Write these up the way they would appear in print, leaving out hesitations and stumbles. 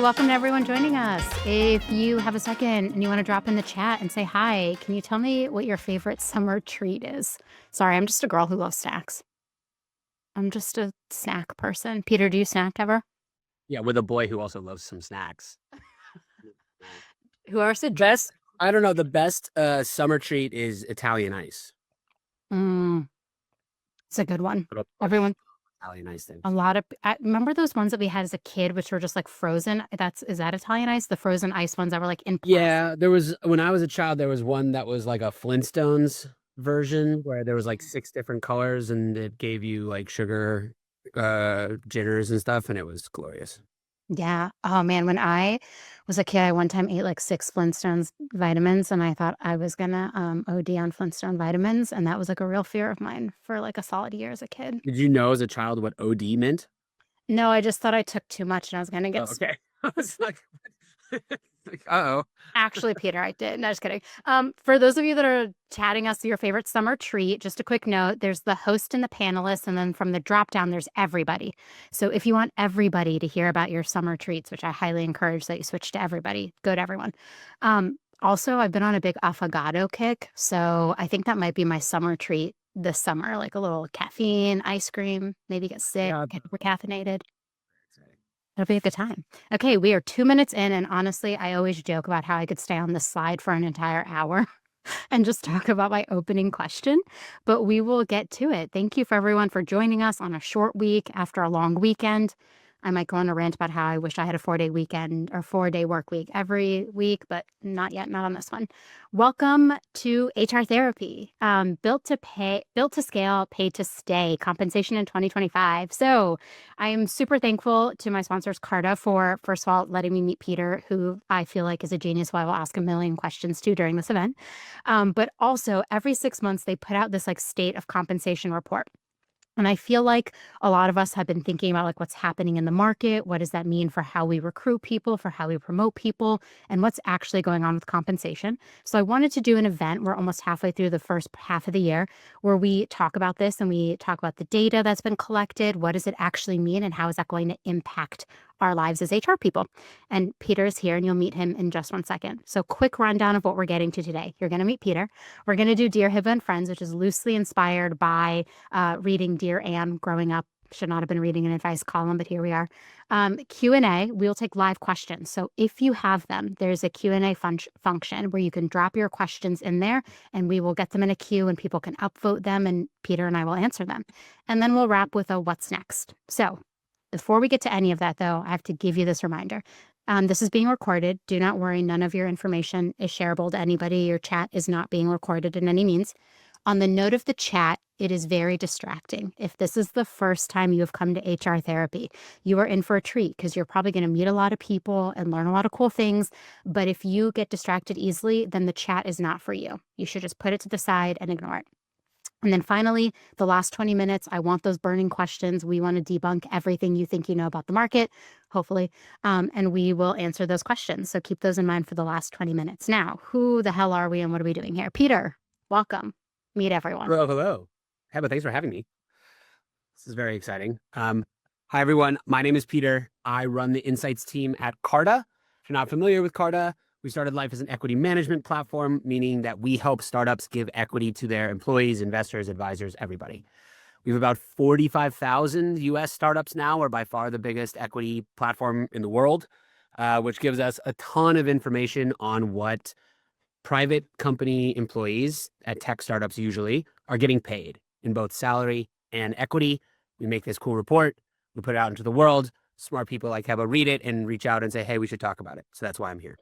welcome to everyone joining us. If you have a second and you want to drop in the chat and say hi, can you tell me what your favorite summer treat is? Sorry, I'm just a girl who loves snacks. I'm just a snack person. Peter, do you snack ever? Yeah, with a boy who also loves some snacks. Who else? Best, I don't know, the best summer treat is Italian ice. It's a good one. Little Everyone, Italian ice things. I remember those ones that we had as a kid, which were just like frozen. Is that Italian ice? The frozen ice ones that were like in plastic. Yeah, when I was a child, there was one that was like a Flintstones version where there was like 6 different colors and it gave you like sugar jitters and stuff, and it was glorious. Yeah. Oh man, when I was a kid, I one time ate like 6 Flintstones vitamins and I thought I was gonna OD on Flintstone vitamins, and that was like a real fear of mine for like a solid year as a kid. Did you know as a child what OD meant? No, I just thought I took too much and I was gonna Oh, get okay. I was like, uh-oh. Actually, Peter, I did. No, just kidding. For those of you that are chatting us your favorite summer treat, just a quick note, there's the host and the panelists, and then from the drop down, there's everybody. So if you want everybody to hear about your summer treats, which I highly encourage that you switch to everybody, go to everyone. Also, I've been on a big affogato kick, so I think that might be my summer treat this summer, like a little caffeine, ice cream, maybe get sick, Yeah. get recaffeinated. It'll be a good time. Okay, we are 2 minutes in, and honestly, I always joke about how I could stay on this slide for an entire hour and just talk about my opening question, but we will get to it. Thank you for everyone for joining us on a short week after a long weekend. I might go on a rant about how I wish I had a 4-day weekend or 4-day work week every week, but not yet, not on this one. Welcome to HR Therapy, built to scale, paid to stay, compensation in 2025. So I am super thankful to my sponsors, Carta, for, first of all, letting me meet Peter, who I feel like is a genius, who I will ask a million questions to during this event. But also every 6 months, they put out this like state of compensation report. And I feel like a lot of us have been thinking about like what's happening in the market. What does that mean for how we recruit people, for how we promote people, and what's actually going on with compensation? So I wanted to do an event. We're almost halfway through the first half of the year where we talk about this and we talk about the data that's been collected. What does it actually mean, and how is that going to impact our lives as HR people? And Peter is here, and you'll meet him in just 1 second. So quick rundown of what we're getting to today. You're going to meet Peter. We're going to do Dear Hibba and Friends, which is loosely inspired by reading Dear Anne growing up. Should not have been reading an advice column, but here we are. Q&A, we'll take live questions. So if you have them, there's a Q&A function where you can drop your questions in there, and we will get them in a queue, and people can upvote them, and Peter and I will answer them. And then we'll wrap with a what's next. So before we get to any of that, though, I have to give you this reminder. This is being recorded. Do not worry. None of your information is shareable to anybody. Your chat is not being recorded in any means. On the note of the chat, it is very distracting. If this is the first time you have come to HR Therapy, you are in for a treat because you're probably going to meet a lot of people and learn a lot of cool things. But if you get distracted easily, then the chat is not for you. You should just put it to the side and ignore it. And then finally, the last 20 minutes, I want those burning questions. We want to debunk everything you think you know about the market, hopefully, and we will answer those questions. So keep those in mind for the last 20 minutes. Now, who the hell are we and what are we doing here? Peter, welcome. Meet everyone. Hello. Heba, thanks for having me. This is very exciting. Hi, everyone. My name is Peter. I run the insights team at Carta. If you're not familiar with Carta, we started life as an equity management platform, meaning that we help startups give equity to their employees, investors, advisors, everybody. We have about 45,000 US startups now. We're by far the biggest equity platform in the world, which gives us a ton of information on what private company employees at tech startups usually are getting paid in both salary and equity. We make this cool report. We put it out into the world. Smart people like Heba read it and reach out and say, hey, we should talk about it. So that's why I'm here.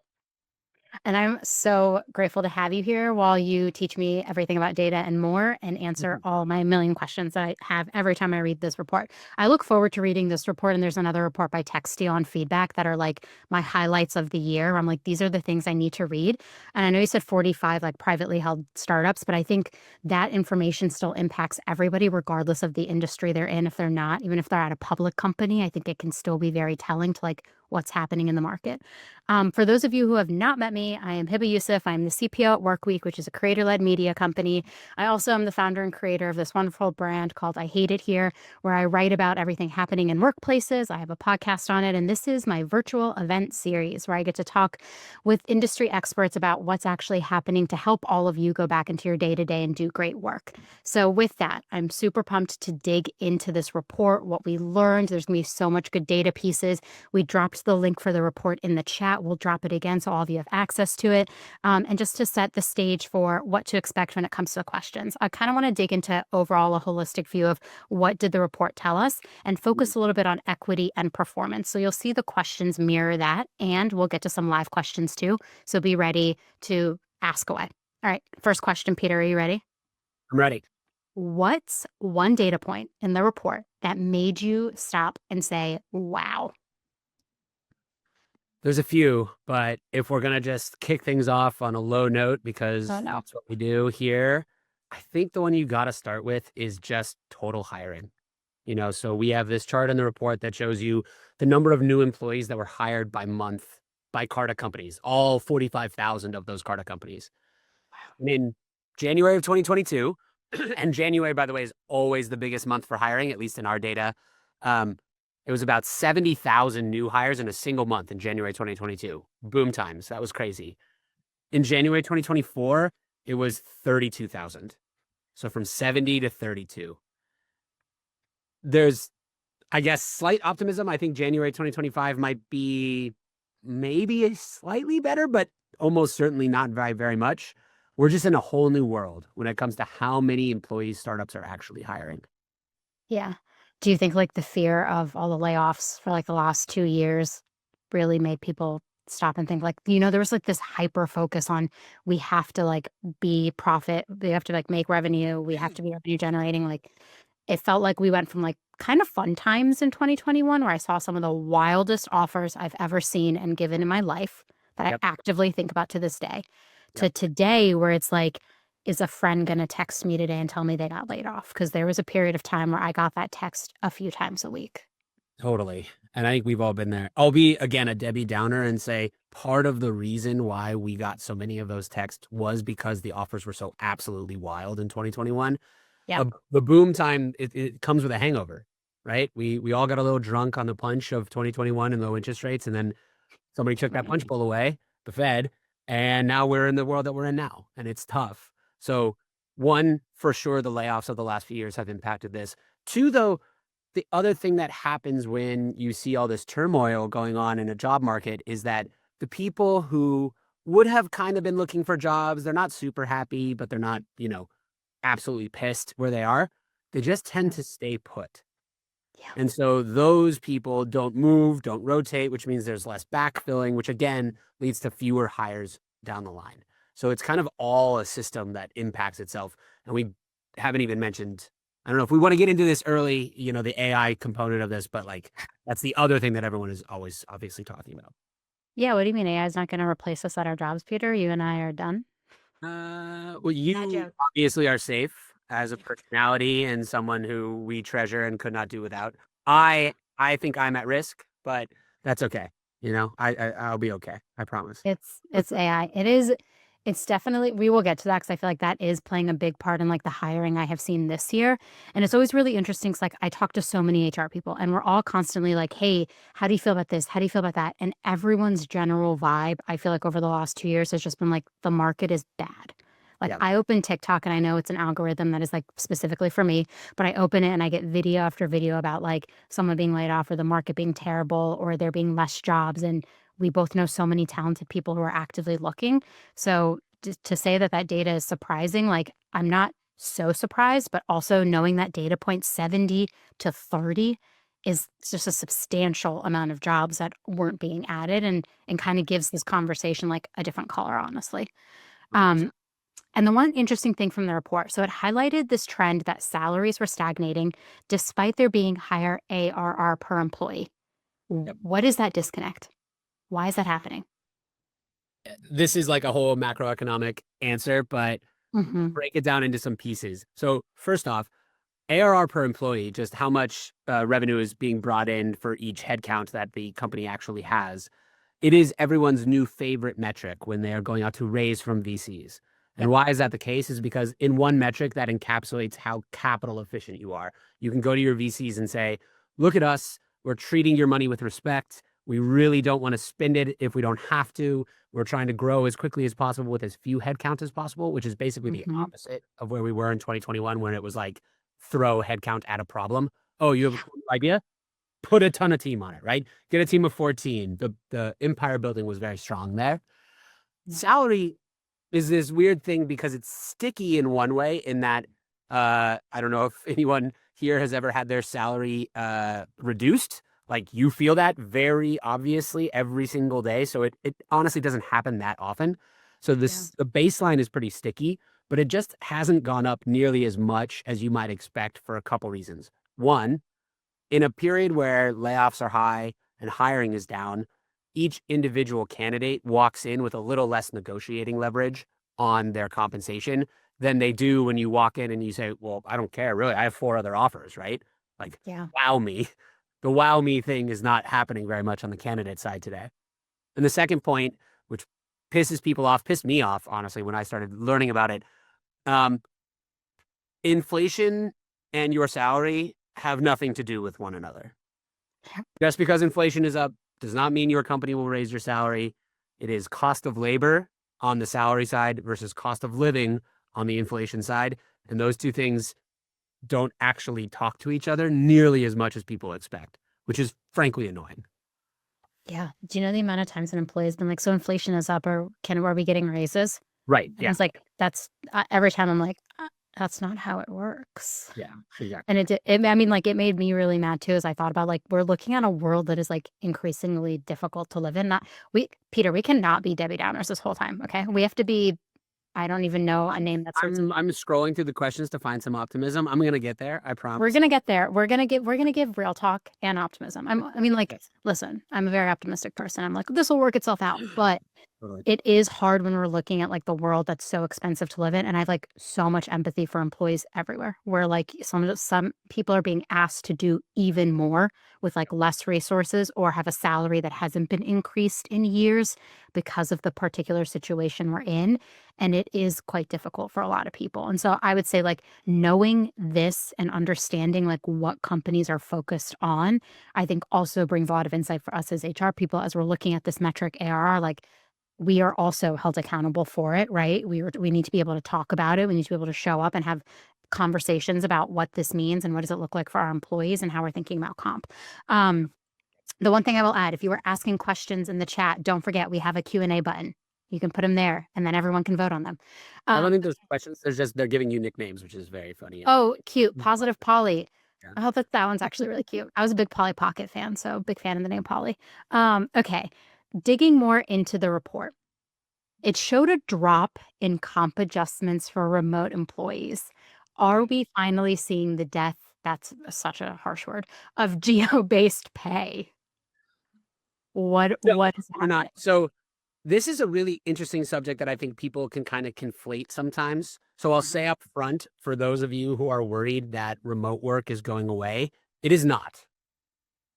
And I'm so grateful to have you here while you teach me everything about data and more, and answer all my million questions that I have every time I read this report. I look forward to reading this report, and there's another report by Textio on feedback that are like my highlights of the year. I'm like, these are the things I need to read. And I know you said 45 like privately held startups, but I think that information still impacts everybody regardless of the industry they're in. If they're not, even if they're at a public company, I think it can still be very telling to like what's happening in the market. For those of you who have not met me, I am Hiba Yusuf. I'm the CPO at Workweek, which is a creator-led media company. I also am the founder and creator of this wonderful brand called I Hate It Here, where I write about everything happening in workplaces. I have a podcast on it, and this is my virtual event series where I get to talk with industry experts about what's actually happening to help all of you go back into your day-to-day and do great work. So with that, I'm super pumped to dig into this report, what we learned. There's going to be so much good data pieces. We dropped the link for the report in the chat. We'll drop it again so all of you have access to it. And just to set the stage for what to expect when it comes to the questions, I kind of want to dig into overall a holistic view of what did the report tell us and focus a little bit on equity and performance. So you'll see the questions mirror that, and we'll get to some live questions too. So be ready to ask away. All right, first question, Peter, are you ready? I'm ready. What's one data point in the report that made you stop and say, wow? There's a few, but if we're going to just kick things off on a low note, because Oh, no. that's what we do here, I think the one you got to start with is just total hiring. So we have this chart in the report that shows you the number of new employees that were hired by month by Carta companies, all 45,000 of those Carta companies. And in January of 2022, and January, by the way, is always the biggest month for hiring, at least in our data. It was about 70,000 new hires in a single month in January 2022. Boom times. That was crazy. In January 2024, it was 32,000. So from 70 to 32. There's, I guess, slight optimism. I think January 2025 might be maybe slightly better, but almost certainly not very, very much. We're just in a whole new world when it comes to how many employees startups are actually hiring. Yeah. Do you think like the fear of all the layoffs for like the last 2 years really made people stop and think like, there was like this hyper focus on we have to like be profit, we have to like make revenue, we have to be revenue generating. Like it felt like we went from like kind of fun times in 2021 where I saw some of the wildest offers I've ever seen and given in my life that I Yep. actively think about to this day, to Yep. today where it's like, is a friend going to text me today and tell me they got laid off? Because there was a period of time where I got that text a few times a week. Totally. And I think we've all been there. I'll be, again, a Debbie Downer and say part of the reason why we got so many of those texts was because the offers were so absolutely wild in 2021. Yeah. The boom time, it comes with a hangover, right? We all got a little drunk on the punch of 2021 and low interest rates. And then somebody took that punch bowl away, the Fed. And now we're in the world that we're in now. And it's tough. So one, for sure, the layoffs of the last few years have impacted this. Two, though, the other thing that happens when you see all this turmoil going on in a job market is that the people who would have kind of been looking for jobs, they're not super happy, but they're not, absolutely pissed where they are. They just tend to stay put. Yeah. And so those people don't move, don't rotate, which means there's less backfilling, which again leads to fewer hires down the line. So it's kind of all a system that impacts itself. And we haven't even mentioned, I don't know if we want to get into this early, the AI component of this, but like that's the other thing that everyone is always obviously talking about. Yeah. What do you mean AI is not going to replace us at our jobs, Peter? You and I are done. Well, you joke. obviously are safe as a personality and someone who we treasure and could not do without. I think I'm at risk, but that's okay. I'll be okay. I promise. It's AI. It's definitely, we will get to that because I feel like that is playing a big part in like the hiring I have seen this year. And it's always really interesting because like I talk to so many HR people and we're all constantly like, hey, how do you feel about this? How do you feel about that? And everyone's general vibe, I feel like over the last 2 years has just been like the market is bad. Like Yeah. I open TikTok and I know it's an algorithm that is like specifically for me, but I open it and I get video after video about like someone being laid off or the market being terrible or there being less jobs. And we both know so many talented people who are actively looking. So to say that that data is surprising, like I'm not so surprised, but also knowing that data point 70 to 30 is just a substantial amount of jobs that weren't being added and kind of gives this conversation like a different color, honestly. 100%. And the one interesting thing from the report, so it highlighted this trend that salaries were stagnating despite there being higher ARR per employee. Yep. What is that disconnect? Why is that happening? This is like a whole macroeconomic answer, but Mm-hmm. break it down into some pieces. So first off, ARR per employee, just how much revenue is being brought in for each headcount that the company actually has. It is everyone's new favorite metric when they are going out to raise from VCs. And Yep. why is that the case? Is because in one metric that encapsulates how capital efficient you are. You can go to your VCs and say, look at us. We're treating your money with respect. We really don't want to spend it if we don't have to. We're trying to grow as quickly as possible with as few headcount as possible, which is basically the Mhm. opposite of where we were in 2021, when it was like throw headcount at a problem. Oh, you have a cool idea? Put a ton of team on it, right? Get a team of 14. The empire building was very strong there. Yeah. Salary is this weird thing because it's sticky in one way, in that I don't know if anyone here has ever had their salary reduced. Like, you feel that very obviously every single day. So it honestly doesn't happen that often. So Yeah. the baseline is pretty sticky, but it just hasn't gone up nearly as much as you might expect for a couple reasons. One, in a period where layoffs are high and hiring is down, each individual candidate walks in with a little less negotiating leverage on their compensation than they do when you walk in and you say, well, I don't care, really. I have 4 other offers, right? Like, Yeah. wow me. The wow me thing is not happening very much on the candidate side today. And the second point, which pisses people off, pissed me off, honestly, when I started learning about it, um, inflation and your salary have nothing to do with one another. Yep. Just because inflation is up does not mean your company will raise your salary. It is cost of labor on the salary side versus cost of living on the inflation side. And those two things don't actually talk to each other nearly as much as people expect, which is frankly annoying. Yeah. Do you know the amount of times an employee has been like, "So inflation is up, or are we getting raises?" Right. And I Yeah. was like, "That's," every time I'm like, That's not how it works." Yeah. Exactly. And I mean, like, it made me really mad too, as I thought about, like, we're looking at a world that is, like, increasingly difficult to live in. Not Peter, we cannot be Debbie Downers this whole time, okay? We have to be, I don't even know a name that starts. I'm scrolling through the questions to find some optimism. I'm gonna get there. I We're promise. gonna get there. We're gonna give real talk and optimism. I mean, like, Yes. listen, I'm a very optimistic person. I'm like, "This will work itself out," but Totally. it is hard when we're looking at, like, the world that's so expensive to live in, and I have, like, so much empathy for employees everywhere, where, like, some people are being asked to do even more with, like, less resources, or have a salary that hasn't been increased in years because of the particular situation we're in, and it is quite difficult for a lot of people. And so I would say, like, knowing this and understanding, like, what companies are focused on, I think also brings a lot of insight for us as HR people as we're looking at this metric ARR. Like, we are also held accountable for it, right? We need to be able to talk about it. We need to be able to show up and have conversations about what this means and what does it look like for our employees and how we're thinking about comp. Um, the one thing I will add, if you were asking questions in the chat, don't forget we have a Q&A button. You can put them there, and then everyone can vote on them. I don't Um, think there's questions. There's just they're giving you nicknames, which is very funny. oh, cute. Yeah. Positive Polly. Yeah. I hope that one's actually really cute. I was a big Polly Pocket fan, so big fan of the name Polly. Okay. Digging more into the report. It showed a drop in comp adjustments for remote employees. Are we finally seeing the death, that's such a harsh word, of geo-based pay? What No, what is we're not. happening? So this is a really interesting subject that I think people can kind of conflate sometimes. So I'll Mhm. say up front, for those of you who are worried that remote work is going away, it is not.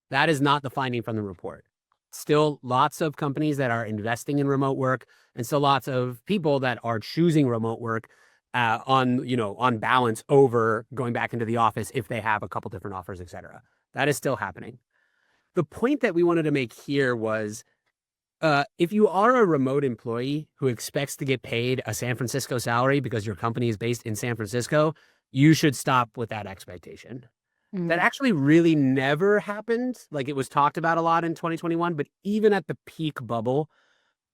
That is not the finding from the report. Still lots of companies that are investing in remote work, and still lots of people that are choosing remote work on balance over going back into the office if they have a couple different offers, et cetera. That is still happening. The point that we wanted to make here was, if you are a remote employee who expects to get paid a San Francisco salary because your company is based in San Francisco, you should stop with that expectation. That Mm, actually really never happened. Like, it was talked about a lot in 2021, but even at the peak bubble,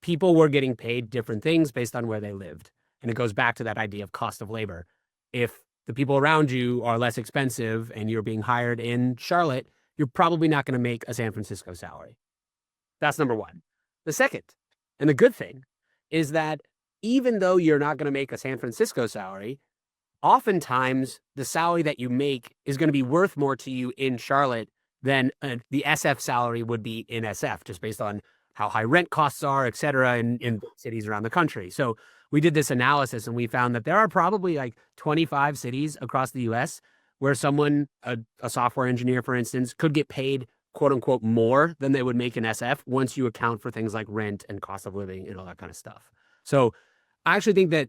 people were getting paid different things based on where they lived. And it goes back to that idea of cost of labor. If the people around you are less expensive and you're being hired in Charlotte, you're probably not going to make a San Francisco salary. That's number one. The second, and the good thing, is that even though you're not going to make a San Francisco salary, oftentimes the salary that you make is going to be worth more to you in Charlotte than the SF salary would be in SF, just based on how high rent costs are, et cetera, in cities around the country. So we did this analysis and we found that there are probably like 25 cities across the US where someone, a software engineer, for instance, could get paid quote unquote more than they would make in SF once you account for things like rent and cost of living and all that kind of stuff. So I actually think that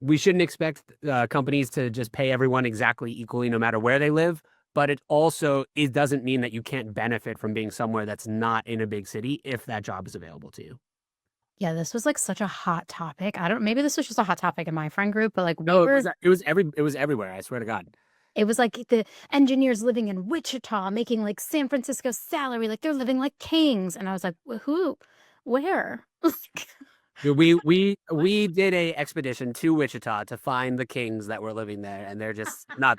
we shouldn't expect companies to just pay everyone exactly equally no matter where they live. But it doesn't mean that you can't benefit from being somewhere that's not in a big city if that job is available to you. Yeah, this was, like, such a hot topic. I don't maybe this was just a hot topic in my friend group, but, like, we No, were it was everywhere. I swear to God. it was like the engineers living in Wichita making, like, San Francisco salary, like, they're living like kings, and I was like, Who? Where?" Dude, What? we did a expedition to Wichita to find the kings that were living there, and they're just not.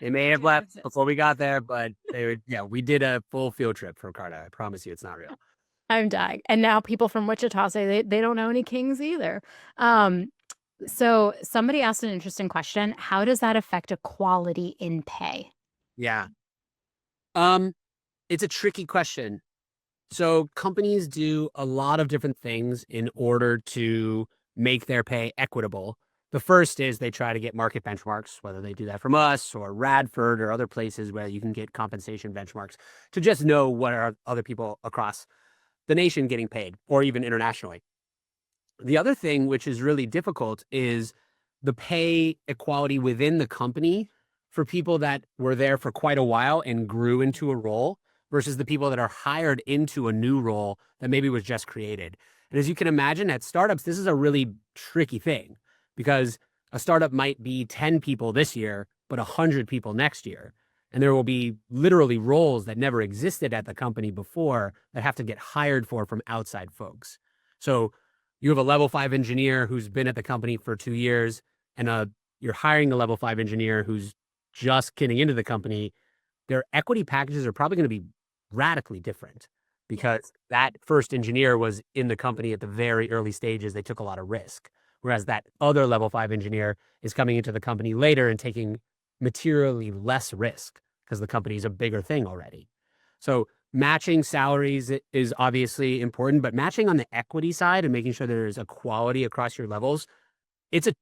They may They have do not left exist. before we got there, but they would. Yeah, we did a full field trip for Carta. I promise you, it's not real. I'm dying, and now people from Wichita say they don't know any kings either. Um, so somebody asked an interesting question, how does that affect equality in pay? Yeah. Um, it's a tricky question. So companies do a lot of different things in order to make their pay equitable. The first is they try to get market benchmarks, whether they do that from us or Radford or other places where you can get compensation benchmarks to just know what are other people across the nation getting paid or even internationally. The other thing, which is really difficult, is the pay equality within the company for people that were there for quite a while and grew into a role versus the people that are hired into a new role that maybe was just created. And as you can imagine, at startups, this is a really tricky thing because a startup might be 10 people this year, but 100 people next year. And there will be literally roles that never existed at the company before that have to get hired for from outside folks. So you have a level 5 engineer who's been at the company for 2 years, and you're hiring a level 5 engineer who's just getting into the company. Their equity packages are probably going to be radically different Yeah. because that first engineer was in the company at the very early stages. They took a lot of risk. Whereas that other level 5 engineer is coming into the company later and taking materially less risk because the company is a bigger thing already. So matching salaries is obviously important, but matching on the equity side and making sure there's equality across your levels, it's a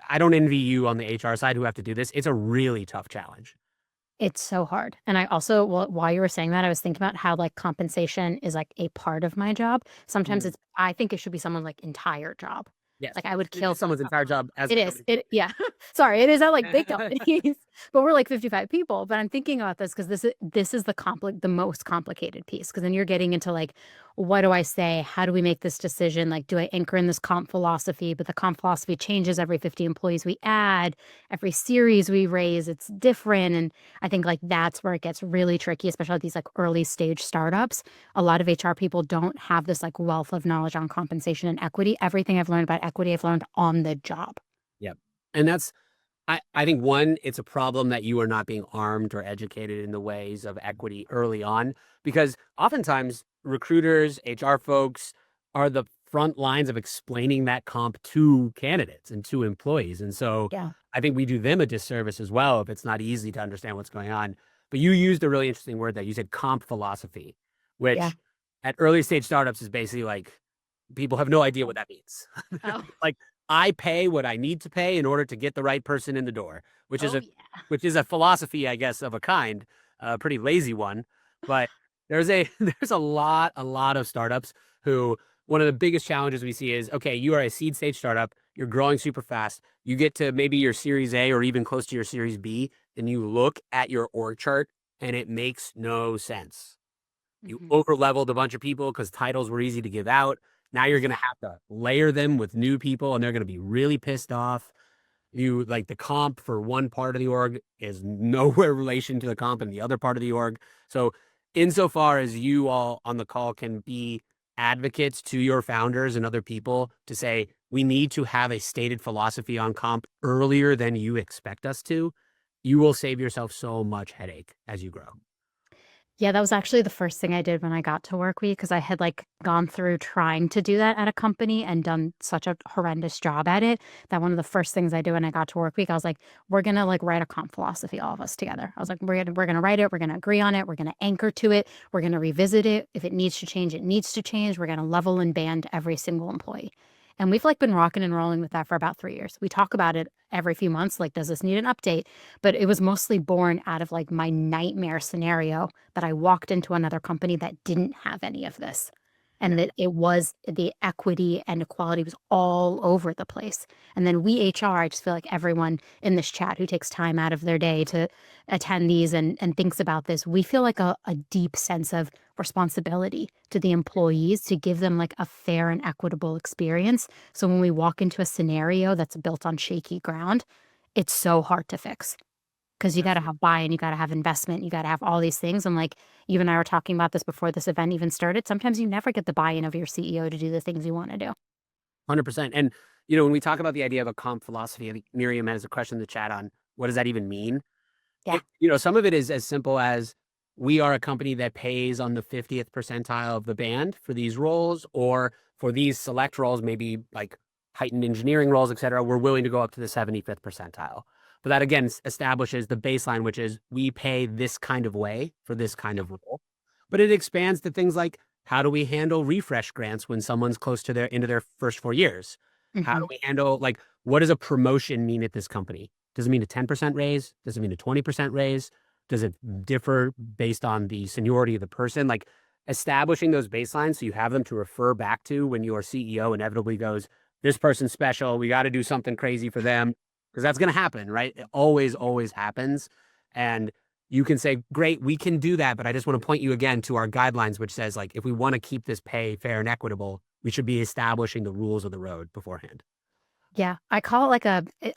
I don't envy you on the HR side who have to do this. It's a really tough challenge. It's so hard. And I also, well, while you were saying that, I was thinking about how like compensation is like a part of my job. Sometimes Mhm. I think it should be someone's like entire job. Yes. Like I would It kill is to like someone's entire job as it a is. company. Yeah. Sorry, it is at like big companies, but we're like 55 people. But I'm thinking about this because this is the most complicated piece. Because then you're getting into like, what do I say? How do we make this decision? Like, do I anchor in this comp philosophy? But the comp philosophy changes every 50 employees we add, every series we raise, it's different. And I think like that's where it gets really tricky, especially at these like early stage startups. A lot of HR people don't have this like wealth of knowledge on compensation and equity. Everything I've learned about equity, I've learned on the job. Yep. And I think one, it's a problem that you are not being armed or educated in the ways of equity early on, because oftentimes recruiters, HR folks are the front lines of explaining that comp to candidates and to employees. And so Yeah. I think we do them a disservice as well if it's not easy to understand what's going on. But you used a really interesting word there. You said comp philosophy, Yeah. which at early stage startups is basically like people have no idea what that means. Oh. Like I pay what I need to pay in order to get the right person in the door, Oh, yeah. which is a philosophy, I guess, of a kind, a pretty lazy one. But there's a lot of startups who one of the biggest challenges we see is okay, you are a seed stage startup, you're growing super fast, you get to maybe your Series A or even close to your Series B, and you look at your org chart and it makes no sense. You Mhm. over leveled a bunch of people because titles were easy to give out. Now you're going to Yeah. have to layer them with new people and they're going to be really pissed off. You like the comp for one part of the org is nowhere relation to the comp in the other part of the org. So, insofar as you all on the call can be advocates to your founders and other people to say, we need to have a stated philosophy on comp earlier than you expect us to, you will save yourself so much headache as you grow. Yeah, that was actually the first thing I did when I got to Work Week because I had, like, gone through trying to do that at a company and done such a horrendous job at it that one of the first things I did when I got to Work Week, I was like, "We're gonna, like, write a comp philosophy, all of us together." I was like, "We're gonna write it, we're gonna agree on it, we're gonna anchor to it, we're gonna revisit it. If it needs to change, it needs to change. We're gonna level and band every single employee." And we've like been rocking and rolling with that for about 3 years. We talk about it every few months, like, does this need an update? But it was mostly born out of like my nightmare scenario that I walked into another company that didn't have any of this. And Yeah. that it was the equity and equality was all over the place. And then we HR, I just feel like everyone in this chat who takes time out of their day to attend these and thinks about this, we feel like a deep sense of responsibility to the employees to give them like a fair and equitable experience. So when we walk into a scenario that's built on shaky ground, it's so hard to fix because you got to Absolutely. have buy-in, you got to have investment, you got to have all these things. And like you and I were talking about this before this event even started. Sometimes you never get the buy-in of your CEO to do the things you want to do. 100%. And, when we talk about the idea of a comp philosophy, I think Miriam has a question in the chat on what does that even mean? Yeah. Some of it is as simple as we are a company that pays on the 50th percentile of the band for these roles, or for these select roles, maybe like heightened engineering roles, et cetera, we're willing to go up to the 75th percentile. But that again establishes the baseline, which is we pay this kind of way for this kind of role. But it expands to things like how do we handle refresh grants when someone's close to their into their first 4 years? How do Hmm. we handle like what does a promotion mean at this company? Does it mean a 10% raise? Does it mean a 20% raise? Does it differ based on the seniority of the person? Like establishing those baselines so you have them to refer back to when your CEO inevitably goes, this person's special. We got to do something crazy for them because that's going to happen, right? It always, always happens. And you can say, great, we can do that. But I just want to point you again to our guidelines, which says, like, if we want to keep this pay fair and equitable, we should be establishing the rules of the road beforehand. Yeah, I call it like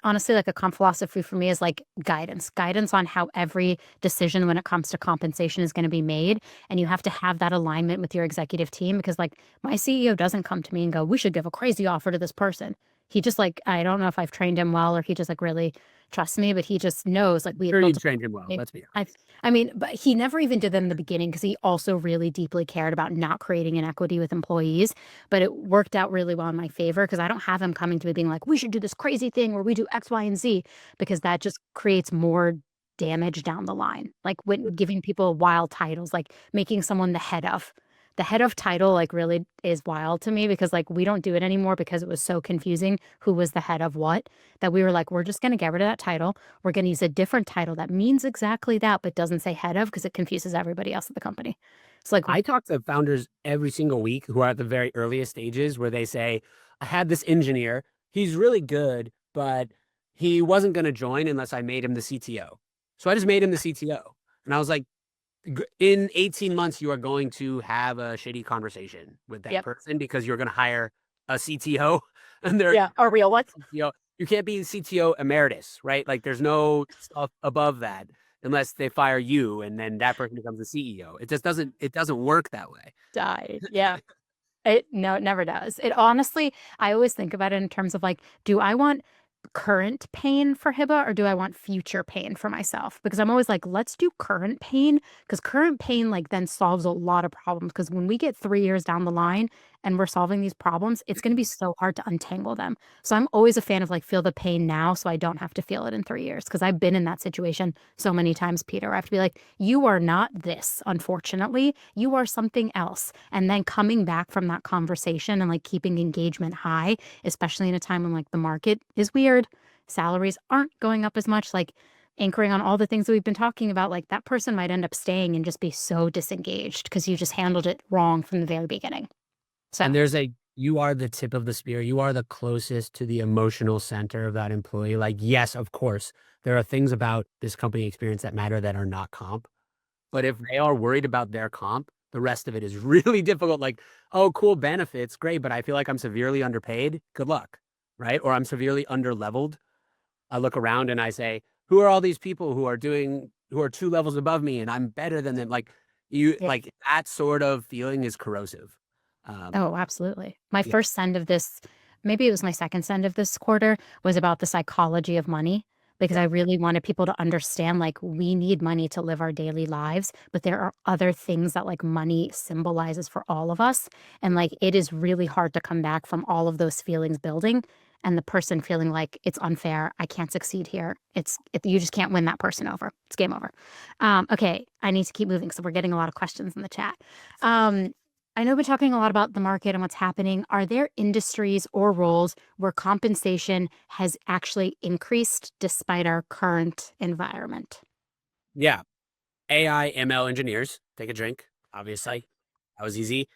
honestly, like a comp philosophy for me is like guidance on how every decision when it comes to compensation is going to be made. And you have to have that alignment with your executive team because, like, my CEO doesn't come to me and go, we should give a crazy offer to this person. He just, like, I don't know if I've trained him well or he just, like, really trusts me, but he just knows, like, we have Sure, you built trained him well. a. Let's be I, honest. I mean, but he never even did that in the beginning because he also really deeply cared about not creating inequity with employees. But it worked out really well in my favor because I don't have him coming to me being like, we should do this crazy thing where we do X, Y, and Z, because that just creates more damage down the line. Like when giving people wild titles, like making someone the head of title, like really is wild to me because like we don't do it anymore because it was so confusing who was the head of what that we were like, we're just going to get rid of that title. We're going to use a different title that means exactly that, but doesn't say head of because it confuses everybody else at the company. It's like, I talk to founders every single week who are at the very earliest stages where they say, I had this engineer. He's really good, but he wasn't going to join unless I made him the CTO. So I just made him the CTO. And I was like, in 18 months, you are going to have a shitty conversation with that yep. person because you're going to hire a CTO and they're Yeah. A real one. CTO. You can't be CTO emeritus, right? Like there's no stuff above that unless they fire you and then that person becomes the CEO. It doesn't work that way. Died. Yeah. It never does. It honestly, I always think about it in terms of like, do I want current pain for Hiba or do I want future pain for myself? Because I'm always like, let's do current pain because current pain like then solves a lot of problems. Because when we get 3 years down the line and we're solving these problems, it's going to be so hard to untangle them. So I'm always a fan of like, feel the pain now so I don't have to feel it in 3 years. Because I've been in that situation so many times, Peter. I have to be like, you are not this, unfortunately. You are something else. And then coming back from that conversation and like keeping engagement high, especially in a time when like the market is weird, salaries aren't going up as much, like anchoring on all the things that we've been talking about, like that person might end up staying and just be so disengaged because you just handled it wrong from the very beginning. So, And you are the tip of the spear. You are the closest to the emotional center of that employee. Like, yes, of course, there are things about this company experience that matter that are not comp. But if they are worried about their comp, the rest of it is really difficult. Like, oh, cool benefits, great, but I feel like I'm severely underpaid. Good luck, right? Or I'm severely underleveled. I look around and I say, who are all these people who are 2 levels above me and I'm better than them? yeah. Like that sort of feeling is corrosive. Oh, absolutely. My Yeah, first send of this, maybe it was my second send of this quarter, was about the psychology of money because yeah. I really wanted people to understand like we need money to live our daily lives, but there are other things that like money symbolizes for all of us. And like it is really hard to come back from all of those feelings building and the person feeling like it's unfair. I can't succeed here. You just can't win that person over. It's game over. Okay, I need to keep moving. So we're getting a lot of questions in the chat. Um, I know we're talking a lot about the market and what's happening. Are there industries or roles where compensation has actually increased despite our current environment? Yeah. AI, ML engineers. Take a drink, obviously. That was easy.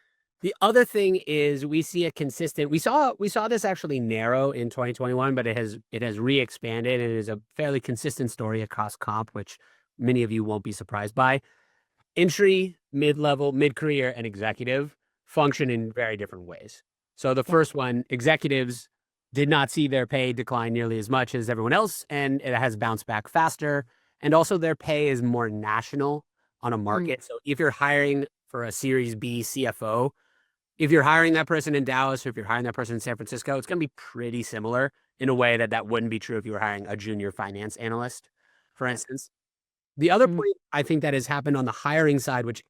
The other thing is we see a consistent we saw this actually narrow in 2021, but it has re-expanded and it is a fairly consistent story across comp, which many of you won't be surprised by. Entry, mid-level, mid-career, and executive function in very different ways. So the Yeah. first one, executives did not see their pay decline nearly as much as everyone else, and it has bounced back faster. And also their pay is more national on a Mm, market. So if you're hiring for a Series B CFO, if you're hiring that person in Dallas or if you're hiring that person in San Francisco, it's going to be pretty similar in a way that that wouldn't be true if you were hiring a junior finance analyst, for instance. The other mm, point I think that has happened on the hiring side, which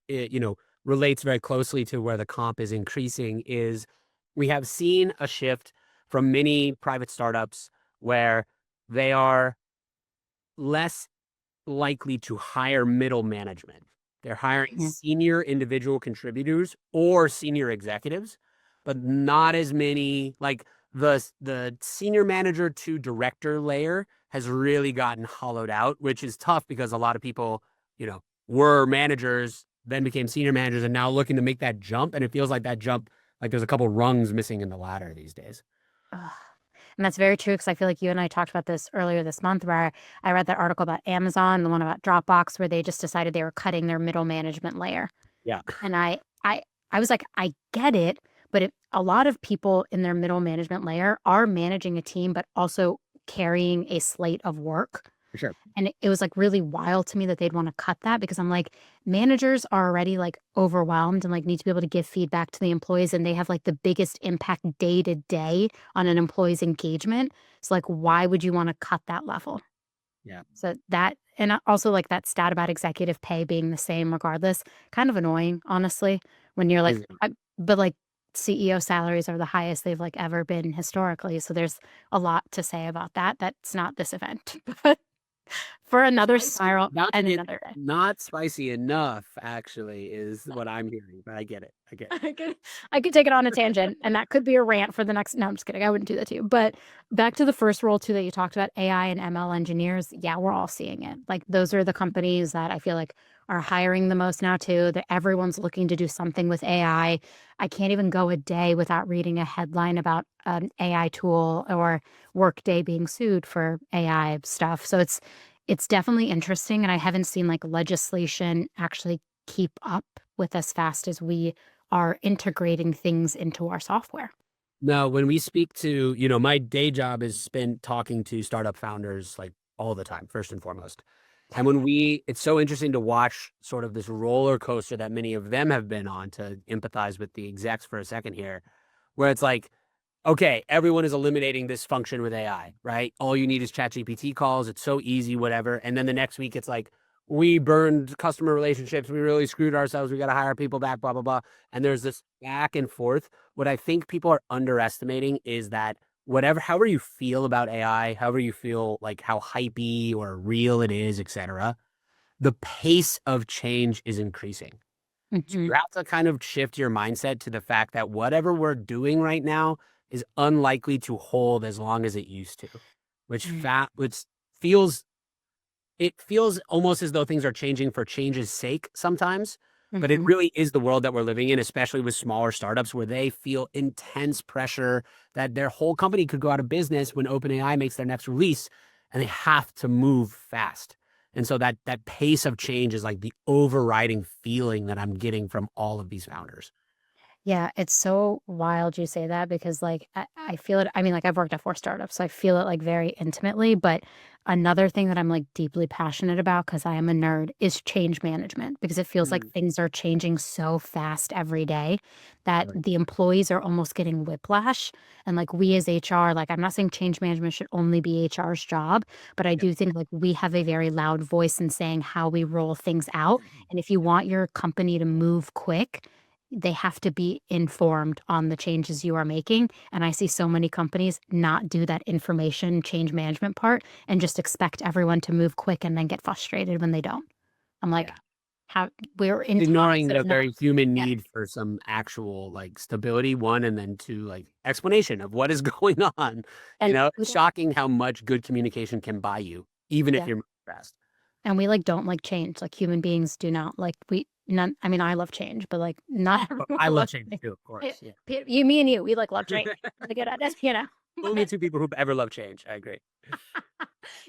relates very closely to where the comp is increasing, is we have seen a shift from many private startups where they are less likely to hire middle management. They're hiring mhm, senior individual contributors or senior executives, but not as many like the senior manager to director layer has really gotten hollowed out, which is tough because a lot of people, were managers, then became senior managers and now looking to make that jump. And it feels like that jump, like there's a couple rungs missing in the ladder these days. ugh. And that's very true because I feel like you and I talked about this earlier this month where I read that article about Amazon, the one about Dropbox, where they just decided they were cutting their middle management layer. Yeah, And I was like, I get it, but a lot of people in their middle management layer are managing a team, but also carrying a slate of work. for sure. And it was like really wild to me that they'd want to cut that because I'm like, managers are already like overwhelmed and like need to be able to give feedback to the employees, and they have like the biggest impact day to day on an employee's engagement. So like, why would you want to cut that level? Yeah. So that, and also like that stat about executive pay being the same regardless, kind of annoying, honestly, when you're like, but like CEO salaries are the highest they've like ever been historically. So there's a lot to say about that. That's not this event, but for another Spicy. spiral About to and get another day. not spicy enough, actually, is what I'm hearing, but I get it. I get it. I could I could take it on a tangent, and that could be a rant for the next no, I'm just kidding, I wouldn't do that to you, but back to the first role too that you talked about, AI and ML engineers, yeah, we're all seeing it. Like, those are the companies that I feel like are hiring the most now too, that everyone's looking to do something with AI. I can't even go a day without reading a headline about an AI tool or Workday being sued for AI stuff, so it's definitely interesting, and I haven't seen, like, legislation actually keep up with as fast as we are integrating things into our software. No, when we speak to, my day job is spent talking to startup founders like all the time, first and foremost. And it's so interesting to watch sort of this roller coaster that many of them have been on, to empathize with the execs for a second here, where it's like, okay, everyone is eliminating this function with AI, right? All you need is ChatGPT calls. It's so easy, whatever. And then the next week, it's like, we burned customer relationships. We really screwed ourselves. We got to hire people back, blah, blah, blah. And there's this back and forth. What I think people are underestimating is that however you feel about AI, however you feel like how hypey or real it is, etc., the pace of change is increasing. So Mhm, you have to kind of shift your mindset to the fact that whatever we're doing right now is unlikely to hold as long as it used to, mm, which feels it feels almost as though things are changing for change's sake sometimes, but it mhm. really is the world that we're living in, especially with smaller startups where they feel intense pressure that their whole company could go out of business when OpenAI makes their next release, and they have to move fast. And so that pace of change is like the overriding feeling that I'm getting from all of these founders. Yeah, it's so wild you say that because, like, I feel it. I mean, like, I've worked at 4 startups, so I feel it, like, very intimately, but another thing that I'm, like, deeply passionate about because I am a nerd is change management because it feels like Mm, things are changing so fast every day that really. the employees are almost getting whiplash, and, like, we as HR, like, I'm not saying change management should only be HR's job, but I Yep. do think, like, we have a very loud voice in saying how we roll things out, and if you Yep. want your company to move quick, they have to be informed on the changes you are making, and I see so many companies not do that information change management part and just expect everyone to move quick and then get frustrated when they don't. I'm like, Yeah. How we're in Ignoring talks the of not. very human Yeah, need for some actual like stability, one, and then two, like explanation of what is going on. and we It's don't. shocking how much good communication can buy you, even if Yeah, you're fast. and we, like, don't like change, like, human beings do not like we none I mean, I love change, but, like, not But everyone I love loves change change. too, of course. Yeah. You, me and you, we, like, love change. We're good at it, you know? Only two people who've ever loved change. I agree.